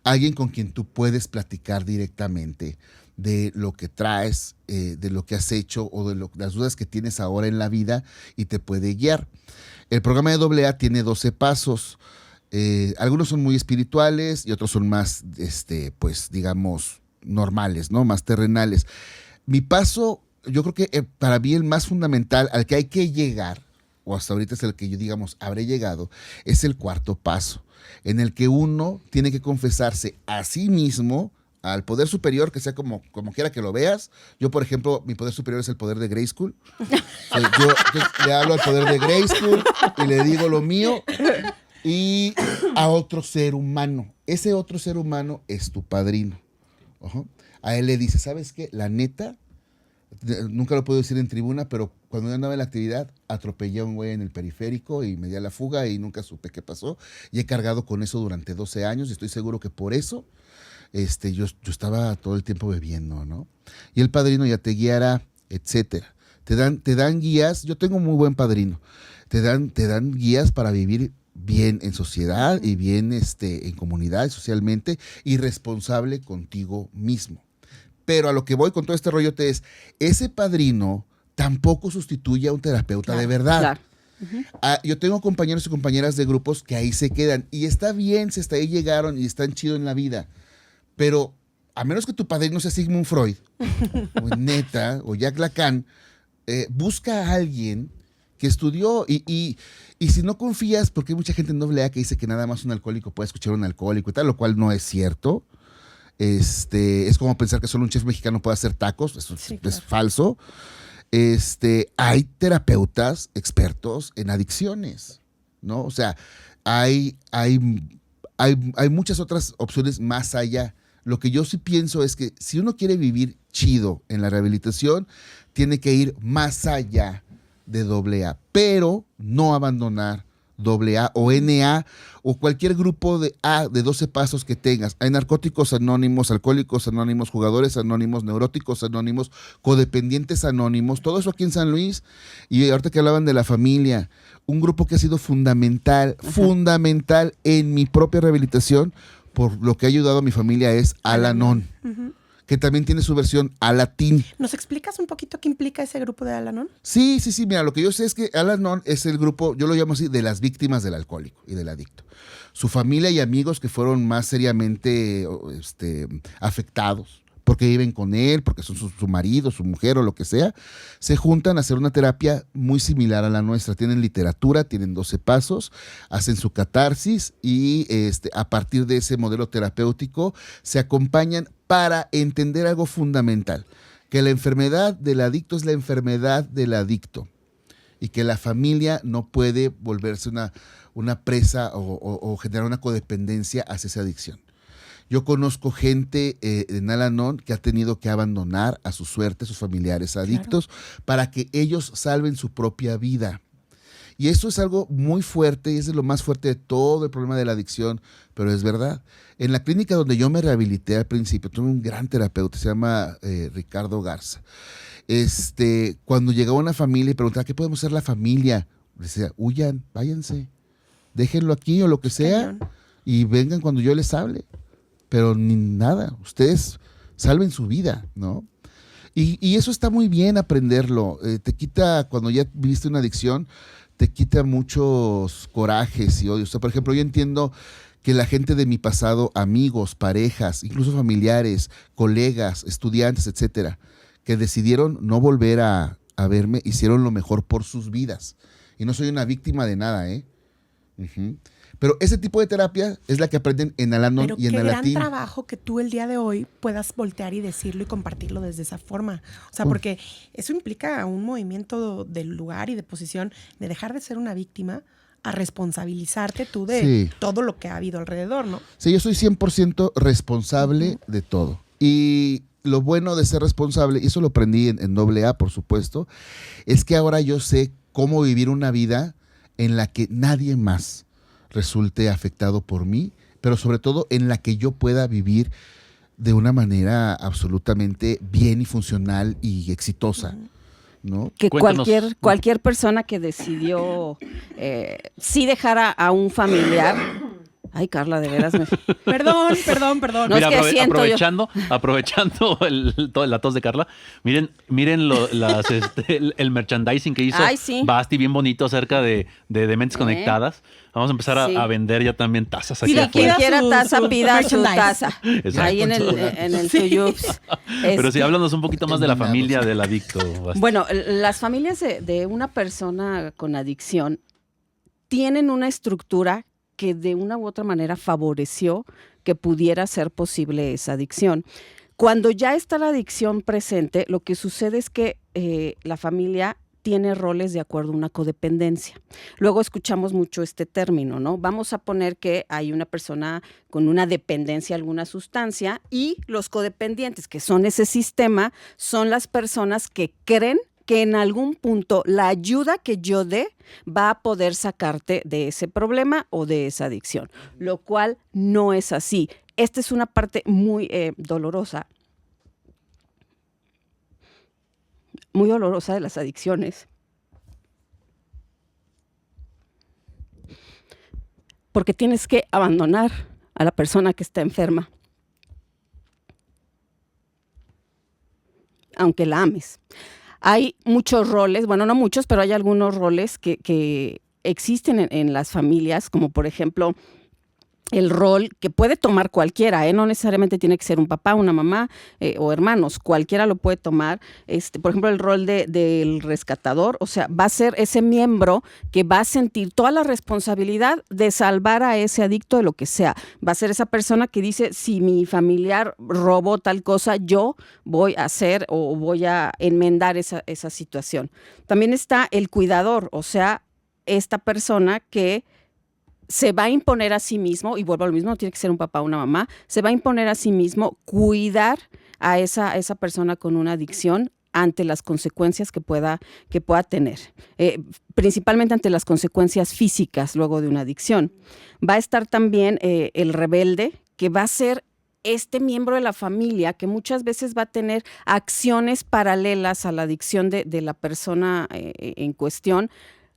alguien con quien tú puedes platicar directamente de lo que traes, de lo que has hecho o de las dudas que tienes ahora en la vida y te puede guiar. El programa de AA tiene 12 pasos. Algunos son muy espirituales y otros son más, pues digamos, normales, ¿no? Más terrenales. Mi paso, yo creo que para mí el más fundamental al que hay que llegar, o hasta ahorita es el que yo, digamos, habré llegado, es el cuarto paso, en el que uno tiene que confesarse a sí mismo, al poder superior, que sea como quiera que lo veas. Yo, por ejemplo, mi poder superior es el poder de Grayskull. Yo le hablo al poder de Grayskull y le digo lo mío, y a otro ser humano. Ese otro ser humano es tu padrino. A él le dice, ¿sabes qué? La neta, nunca lo puedo decir en tribuna, pero cuando yo andaba en la actividad, atropellé a un güey en el periférico y me di a la fuga y nunca supe qué pasó. Y he cargado con eso durante 12 años y estoy seguro que por eso yo estaba todo el tiempo bebiendo, ¿no? Y el padrino ya te guiará, etcétera. Te dan guías. Yo tengo un muy buen padrino. Te dan guías para vivir bien en sociedad y bien en comunidad, socialmente, y responsable contigo mismo. Pero a lo que voy con todo este rollote es, ese padrino tampoco sustituye a un terapeuta de verdad. Claro. Yo tengo compañeros y compañeras de grupos que ahí se quedan, y está bien si hasta ahí llegaron y están chido en la vida, pero a menos que tu padrino sea Sigmund Freud, o Neta, o Jacques Lacan, busca a alguien que estudió y si no confías, porque hay mucha gente en AA que dice que nada más un alcohólico puede escuchar a un alcohólico y tal, lo cual no es cierto. Es como pensar que solo un chef mexicano puede hacer tacos, eso sí, es falso. Hay terapeutas expertos en adicciones, ¿no? O sea, hay muchas otras opciones más allá. Lo que yo sí pienso es que si uno quiere vivir chido en la rehabilitación, tiene que ir más allá de AA, pero no abandonar AA o NA o cualquier grupo de 12 pasos que tengas. Hay narcóticos anónimos, alcohólicos anónimos, jugadores anónimos, neuróticos anónimos, codependientes anónimos, todo eso aquí en San Luis. Y ahorita que hablaban de la familia, un grupo que ha sido fundamental en mi propia rehabilitación, por lo que ha ayudado a mi familia, es Al-Anon. Que también tiene su versión Al-Atin. ¿Nos explicas un poquito qué implica ese grupo de Al-Anon? Sí, mira, lo que yo sé es que Al-Anon es el grupo, yo lo llamo así, de las víctimas del alcohólico y del adicto. Su familia y amigos que fueron más seriamente afectados, porque viven con él, porque son su marido, su mujer o lo que sea, se juntan a hacer una terapia muy similar a la nuestra. Tienen literatura, tienen 12 pasos, hacen su catarsis y a partir de ese modelo terapéutico se acompañan para entender algo fundamental, que la enfermedad del adicto es la enfermedad del adicto y que la familia no puede volverse una presa o generar una codependencia hacia esa adicción. Yo conozco gente en Al-Anon que ha tenido que abandonar a su suerte a sus familiares adictos, para que ellos salven su propia vida. Y eso es algo muy fuerte y es de lo más fuerte de todo el problema de la adicción, pero es verdad. En la clínica donde yo me rehabilité al principio, tuve un gran terapeuta, se llama Ricardo Garza. Cuando llegaba una familia y preguntaba, ¿qué podemos hacer la familia? Decía, huyan, váyanse, déjenlo aquí o lo que sea y vengan cuando yo les hable. Pero ni nada, ustedes salven su vida, ¿no? Y eso está muy bien aprenderlo. Te quita, cuando ya viviste una adicción, te quita muchos corajes y odios. O sea, por ejemplo, yo entiendo que la gente de mi pasado, amigos, parejas, incluso familiares, colegas, estudiantes, etcétera, que decidieron no volver a verme, hicieron lo mejor por sus vidas. Y no soy una víctima de nada, ¿eh? Ujú. Pero ese tipo de terapia es la que aprenden en Al-Anon Pero y en qué gran Alatín. trabajo que tú el día de hoy puedas voltear y decirlo y compartirlo desde esa forma. O sea, porque eso implica un movimiento del lugar y de posición de dejar de ser una víctima a responsabilizarte tú de Sí. todo lo que ha habido alrededor, ¿no? Sí, yo soy 100% responsable de todo. Y lo bueno de ser responsable, y eso lo aprendí en AA, por supuesto, es que ahora yo sé cómo vivir una vida en la que nadie más resulte afectado por mí, pero sobre todo en la que yo pueda vivir de una manera absolutamente bien y funcional y exitosa, ¿no? Que Cuéntanos. cualquier persona que decidió sí dejar a un familiar. Ay, Carla, de veras me... Perdón. No, Mira, es que siento yo. aprovechando la tos de Carla, miren el merchandising que hizo Ay, sí. Basti, bien bonito, acerca de Mentes Conectadas. Vamos a empezar Sí. a vender ya también tazas aquí Pida, afuera. Quien quiera su- taza, su pida su merchandise. taza. Exacto. Ahí en el Tuyups. Pero sí, háblanos un poquito más de la Terminados. familia del adicto, Basti. Bueno, las familias de una persona con adicción tienen una estructura que de una u otra manera favoreció que pudiera ser posible esa adicción. Cuando ya está la adicción presente, lo que sucede es que la familia tiene roles de acuerdo a una codependencia. Luego escuchamos mucho este término, ¿no? Vamos a poner que hay una persona con una dependencia a alguna sustancia y los codependientes, que son ese sistema, son las personas que creen que en algún punto la ayuda que yo dé va a poder sacarte de ese problema o de esa adicción, lo cual no es así. Esta es una parte muy dolorosa de las adicciones. Porque tienes que abandonar a la persona que está enferma, aunque la ames. Hay muchos roles, bueno, no muchos, pero hay algunos roles que existen en las familias, como por ejemplo el rol que puede tomar cualquiera, no necesariamente tiene que ser un papá, una mamá o hermanos, cualquiera lo puede tomar. Por ejemplo, el rol del rescatador, o sea, va a ser ese miembro que va a sentir toda la responsabilidad de salvar a ese adicto de lo que sea. Va a ser esa persona que dice, si mi familiar robó tal cosa, yo voy a hacer o voy a enmendar esa situación. También está el cuidador, o sea, esta persona que se va a imponer a sí mismo, y vuelvo a lo mismo, no tiene que ser un papá o una mamá, se va a imponer a sí mismo cuidar a esa persona con una adicción ante las consecuencias que pueda tener, principalmente ante las consecuencias físicas luego de una adicción. Va a estar también el rebelde, que va a ser este miembro de la familia que muchas veces va a tener acciones paralelas a la adicción de la persona en cuestión,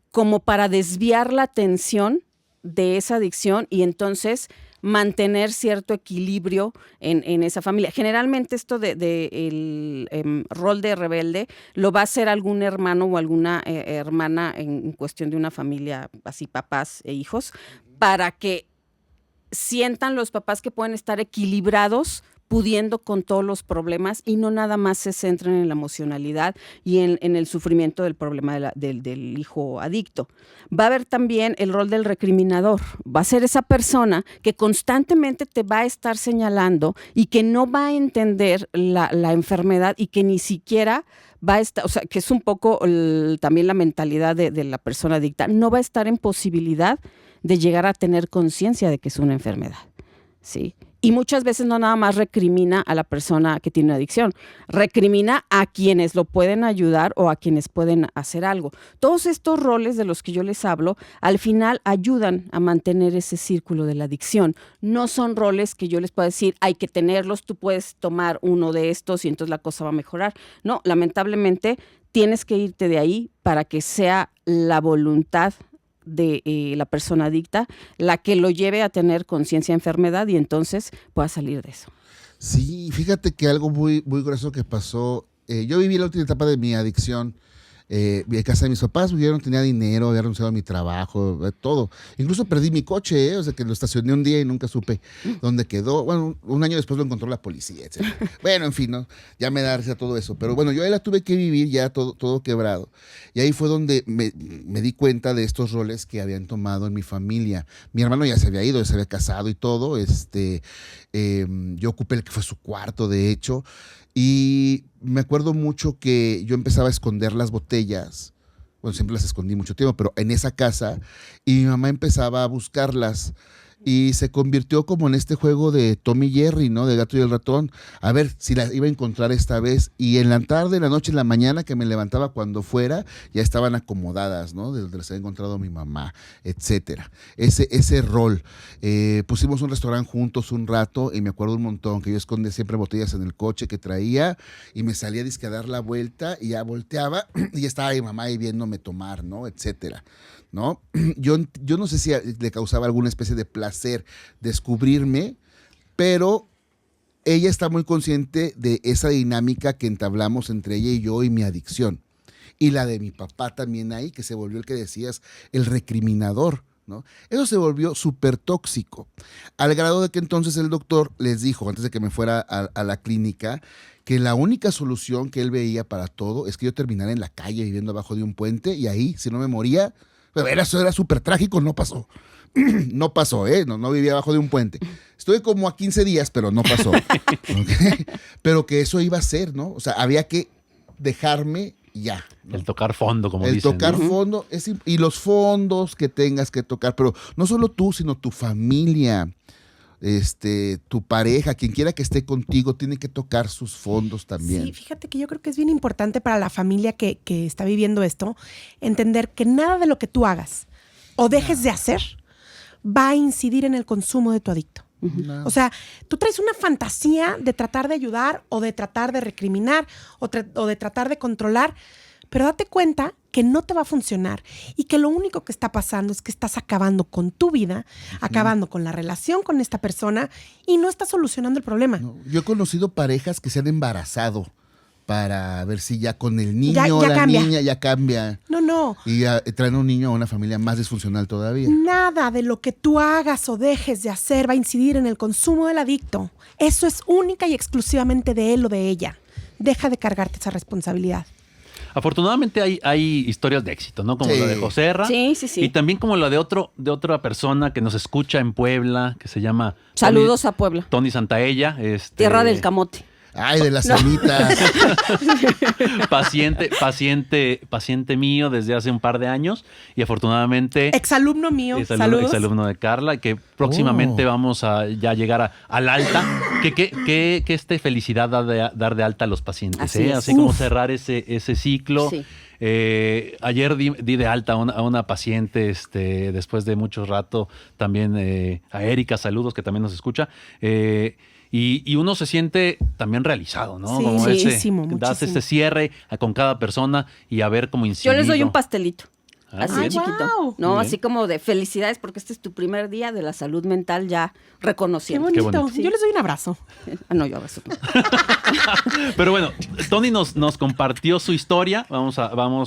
como para desviar la atención de esa adicción y entonces mantener cierto equilibrio en esa familia. Generalmente esto el rol de rebelde lo va a hacer algún hermano o alguna hermana en cuestión de una familia, así papás e hijos, para que sientan los papás que pueden estar equilibrados pudiendo con todos los problemas y no nada más se centren en la emocionalidad y en el sufrimiento del problema del hijo adicto. Va a haber también el rol del recriminador. Va a ser esa persona que constantemente te va a estar señalando y que no va a entender la enfermedad y que ni siquiera va a estar, o sea, que es un poco también la mentalidad de la persona adicta, no va a estar en posibilidad de llegar a tener conciencia de que es una enfermedad, ¿sí? Y muchas veces no nada más recrimina a la persona que tiene una adicción, recrimina a quienes lo pueden ayudar o a quienes pueden hacer algo. Todos estos roles de los que yo les hablo, al final ayudan a mantener ese círculo de la adicción. No son roles que yo les pueda decir, hay que tenerlos, tú puedes tomar uno de estos y entonces la cosa va a mejorar. No, lamentablemente tienes que irte de ahí para que sea la voluntad de la persona adicta la que lo lleve a tener conciencia de enfermedad y entonces pueda salir de eso. Sí, fíjate que algo muy, muy grueso que pasó. Yo viví la última etapa de mi adicción En casa de mis papás, yo no tenía dinero, había renunciado a mi trabajo, todo. Incluso perdí mi coche, o sea, que lo estacioné un día y nunca supe dónde quedó. Bueno, un año después lo encontró la policía, etc. Bueno, en fin, ¿no? Ya me da risa todo eso. Pero bueno, yo ahí la tuve que vivir ya todo quebrado. Y ahí fue donde me di cuenta de estos roles que habían tomado en mi familia. Mi hermano ya se había ido, ya se había casado y todo. Yo ocupé el que fue su cuarto, de hecho. Y me acuerdo mucho que yo empezaba a esconder las botellas. Bueno, siempre las escondí mucho tiempo, pero en esa casa. Y mi mamá empezaba a buscarlas. Y se convirtió como en este juego de Tom y Jerry, ¿no? De gato y el ratón. A ver si las iba a encontrar esta vez. Y en la tarde, en la noche, en la mañana, que me levantaba cuando fuera, ya estaban acomodadas, ¿no? De donde las había encontrado mi mamá, etcétera. Ese rol. Pusimos un restaurante juntos un rato y me acuerdo un montón que yo escondía siempre botellas en el coche que traía y me salía a dar la vuelta y ya volteaba y ya estaba mi mamá ahí viéndome tomar, ¿no? Etcétera. ¿No? Yo no sé si le causaba alguna especie de placer descubrirme, pero ella está muy consciente de esa dinámica que entablamos entre ella y yo y mi adicción. Y la de mi papá también ahí, que se volvió el que decías, el recriminador, ¿no? Eso se volvió súper tóxico, al grado de que entonces el doctor les dijo, antes de que me fuera a la clínica, que la única solución que él veía para todo es que yo terminara en la calle viviendo abajo de un puente y ahí, si no me moría, eso era súper trágico, no pasó. No pasó, no vivía abajo de un puente. Estuve como a 15 días, pero no pasó. ¿Okay? Pero que eso iba a ser, ¿no? O sea, había que dejarme ya, ¿no? El tocar fondo, como dicen. El tocar ¿no? fondo, y los fondos que tengas que tocar, pero no solo tú, sino tu familia, tu pareja, quien quiera que esté contigo, tiene que tocar sus fondos también. Sí, fíjate que yo creo que es bien importante para la familia que está viviendo esto, entender que nada de lo que tú hagas o dejes de hacer va a incidir en el consumo de tu adicto. No. O sea, tú traes una fantasía de tratar de ayudar o de tratar de recriminar o de tratar de controlar, pero date cuenta que no te va a funcionar y que lo único que está pasando es que estás acabando con tu vida, acabando con la relación con esta persona y no estás solucionando el problema. No, yo he conocido parejas que se han embarazado para ver si ya con el niño Ya o la cambia. niña ya cambia. No. Y ya traen un niño a una familia más disfuncional todavía. Nada de lo que tú hagas o dejes de hacer va a incidir en el consumo del adicto. Eso es única y exclusivamente de él o de ella. Deja de cargarte esa responsabilidad. Afortunadamente hay historias de éxito, ¿no? Como Sí. la de Joserra. Sí. Y también como la de otra persona que nos escucha en Puebla, que se llama Saludos a Puebla. Tony Santaella. Tierra del camote. Ay, de las semitas. paciente mío desde hace un par de años y afortunadamente Exalumno mío, saludos. exalumno de Carla, que próximamente vamos a ya llegar al alta. Que felicidad dar de alta a los pacientes, Así es. así como cerrar ese ciclo. Sí. Ayer di de alta a una paciente, después de mucho rato, también a Erika, saludos, que también nos escucha. Y uno se siente también realizado, ¿no? Sí, Como muchísimo, das muchísimo. ese cierre con cada persona y a ver cómo incide. Yo les doy un pastelito. Ah, Así muy de bien. chiquito. Wow. No, Muy así bien. como de felicidades porque este es tu primer día de la salud mental ya Qué reconociendo. bonito. bonito. Yo les doy un abrazo. Ah, no, yo abrazo. Pero bueno, Tony nos compartió su historia. Vamos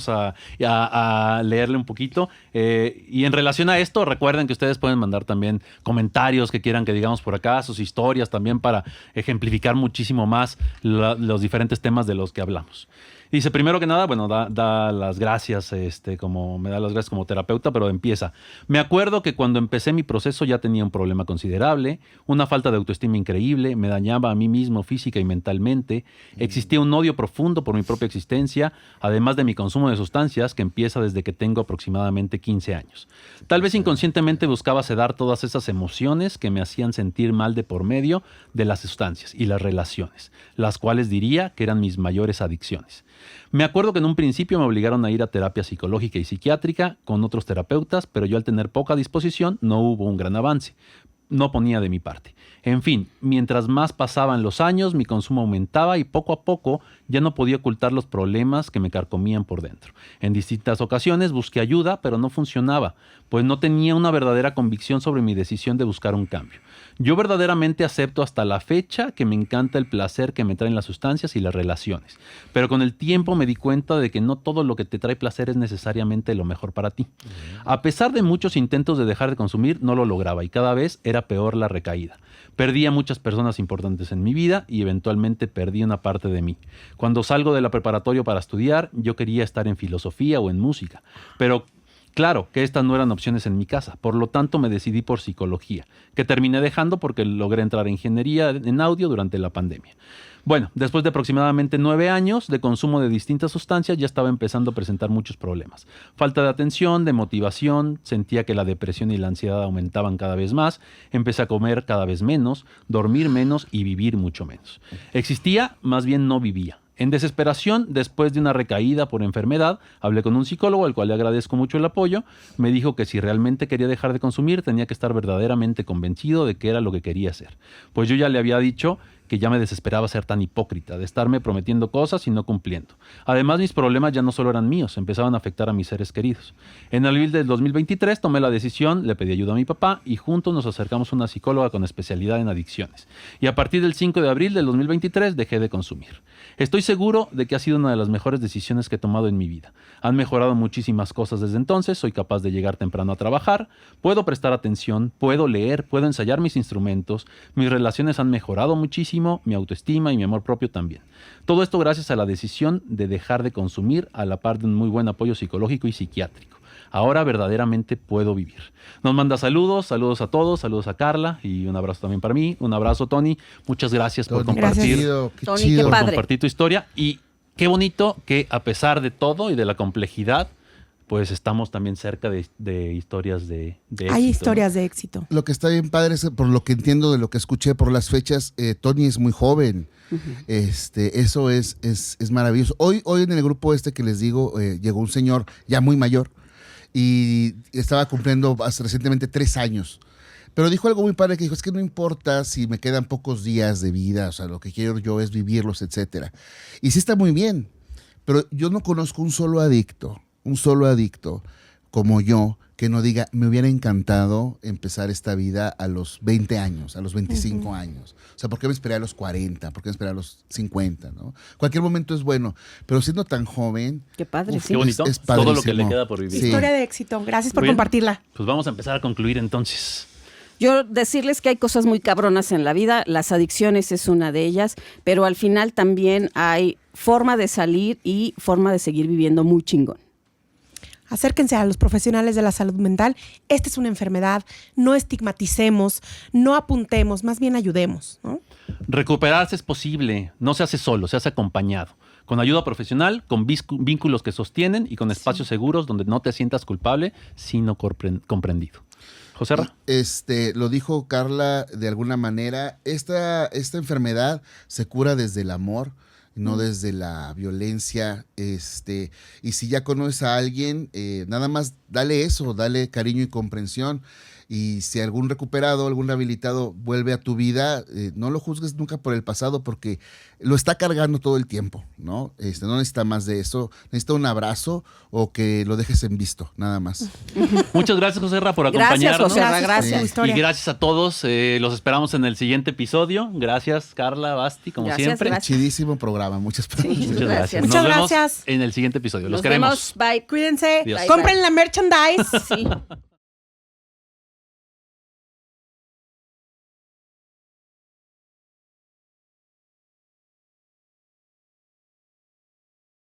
a leerle un poquito. Y en relación a esto, recuerden que ustedes pueden mandar también comentarios que quieran que digamos por acá, sus historias también para ejemplificar muchísimo más los diferentes temas de los que hablamos. Dice, primero que nada, bueno, da las gracias, me da las gracias como terapeuta, pero empieza. Me acuerdo que cuando empecé mi proceso ya tenía un problema considerable, una falta de autoestima increíble, me dañaba a mí mismo física y mentalmente, existía un odio profundo por mi propia existencia, además de mi consumo de sustancias que empieza desde que tengo aproximadamente 15 años. Tal vez inconscientemente buscaba sedar todas esas emociones que me hacían sentir mal de por medio de las sustancias y las relaciones, las cuales diría que eran mis mayores adicciones. Me acuerdo que en un principio me obligaron a ir a terapia psicológica y psiquiátrica con otros terapeutas, pero yo al tener poca disposición no hubo un gran avance. no ponía de mi parte. En fin, mientras más pasaban los años, mi consumo aumentaba y poco a poco ya no podía ocultar los problemas que me carcomían por dentro. En distintas ocasiones busqué ayuda, pero no funcionaba, pues no tenía una verdadera convicción sobre mi decisión de buscar un cambio. Yo verdaderamente acepto hasta la fecha que me encanta el placer que me traen las sustancias y las relaciones, pero con el tiempo me di cuenta de que no todo lo que te trae placer es necesariamente lo mejor para ti. A pesar de muchos intentos de dejar de consumir, no lo lograba y cada vez era peor la recaída. Perdí a muchas personas importantes en mi vida y eventualmente perdí una parte de mí. Cuando salgo de la preparatoria para estudiar, yo quería estar en filosofía o en música, pero claro que estas no eran opciones en mi casa, por lo tanto me decidí por psicología, que terminé dejando porque logré entrar en ingeniería en audio durante la pandemia. Bueno, después de aproximadamente 9 años de consumo de distintas sustancias, ya estaba empezando a presentar muchos problemas. Falta de atención, de motivación, sentía que la depresión y la ansiedad aumentaban cada vez más, empecé a comer cada vez menos, dormir menos y vivir mucho menos. Existía, más bien no vivía. En desesperación, después de una recaída por enfermedad, hablé con un psicólogo al cual le agradezco mucho el apoyo. Me dijo que si realmente quería dejar de consumir, tenía que estar verdaderamente convencido de que era lo que quería hacer. Pues yo ya le había dicho que ya me desesperaba ser tan hipócrita, de estarme prometiendo cosas y no cumpliendo. Además, mis problemas ya no solo eran míos, empezaban a afectar a mis seres queridos. En abril del 2023 tomé la decisión, le pedí ayuda a mi papá y juntos nos acercamos a una psicóloga con especialidad en adicciones. Y a partir del 5 de abril del 2023 dejé de consumir. Estoy seguro de que ha sido una de las mejores decisiones que he tomado en mi vida. Han mejorado muchísimas cosas desde entonces, soy capaz de llegar temprano a trabajar, puedo prestar atención, puedo leer, puedo ensayar mis instrumentos, mis relaciones han mejorado muchísimo, mi autoestima y mi amor propio también. Todo esto gracias a la decisión de dejar de consumir a la par de un muy buen apoyo psicológico y psiquiátrico. Ahora verdaderamente puedo vivir. Nos manda saludos a todos, saludos a Carla y un abrazo también para mí. Un abrazo, Tony. Muchas gracias por compartir, Tony, qué por padre. compartir tu historia y qué bonito que a pesar de todo y de la complejidad, pues estamos también cerca de historias de éxito. Hay historias de éxito. Lo que está bien padre es, por lo que entiendo de lo que escuché por las fechas, Tony es muy joven. Eso es maravilloso. Hoy en el grupo que les digo, llegó un señor ya muy mayor y estaba cumpliendo recientemente 3 años. Pero dijo algo muy padre que dijo, es que no importa si me quedan pocos días de vida, o sea, lo que quiero yo es vivirlos, etcétera. Y sí está muy bien, pero yo no conozco un solo adicto como yo, que no diga, me hubiera encantado empezar esta vida a los 20 años, a los 25 años. O sea, ¿por qué me esperé a los 40? ¿Por qué me esperé a los 50? ¿No? Cualquier momento es bueno, pero siendo tan joven... Qué padre, Qué bonito. Es todo lo que le queda por vivir. Sí. Historia de éxito. Gracias por Muy bien. compartirla. Pues vamos a empezar a concluir entonces. Yo decirles que hay cosas muy cabronas en la vida, las adicciones es una de ellas, pero al final también hay forma de salir y forma de seguir viviendo muy chingón. Acérquense a los profesionales de la salud mental. Esta es una enfermedad. No estigmaticemos, no apuntemos, más bien ayudemos, ¿no? Recuperarse es posible, no se hace solo, se hace acompañado. Con ayuda profesional, con vínculos que sostienen y con espacios seguros donde no te sientas culpable, sino comprendido. José Ra. Lo dijo Carla de alguna manera, esta enfermedad se cura desde el amor, no desde la violencia, y si ya conoces a alguien, nada más dale eso, dale cariño y comprensión, y si algún recuperado, algún rehabilitado vuelve a tu vida, no lo juzgues nunca por el pasado porque lo está cargando todo el tiempo, ¿no? No necesita más de eso, necesita un abrazo o que lo dejes en visto, nada más. Muchas gracias, José Ra, por Gracias, acompañarnos. José Ra, Gracias por gracias. tu historia. Y gracias a todos. Los esperamos en el siguiente episodio. Gracias, Carla, Basti, como Gracias, siempre. gracias. Chidísimo programa, muchas gracias. Sí. Muchas gracias. Muchas Nos vemos gracias. en el siguiente episodio. Los Nos queremos. vemos. Bye. Cuídense. Adiós. Compren la merchandise. Sí.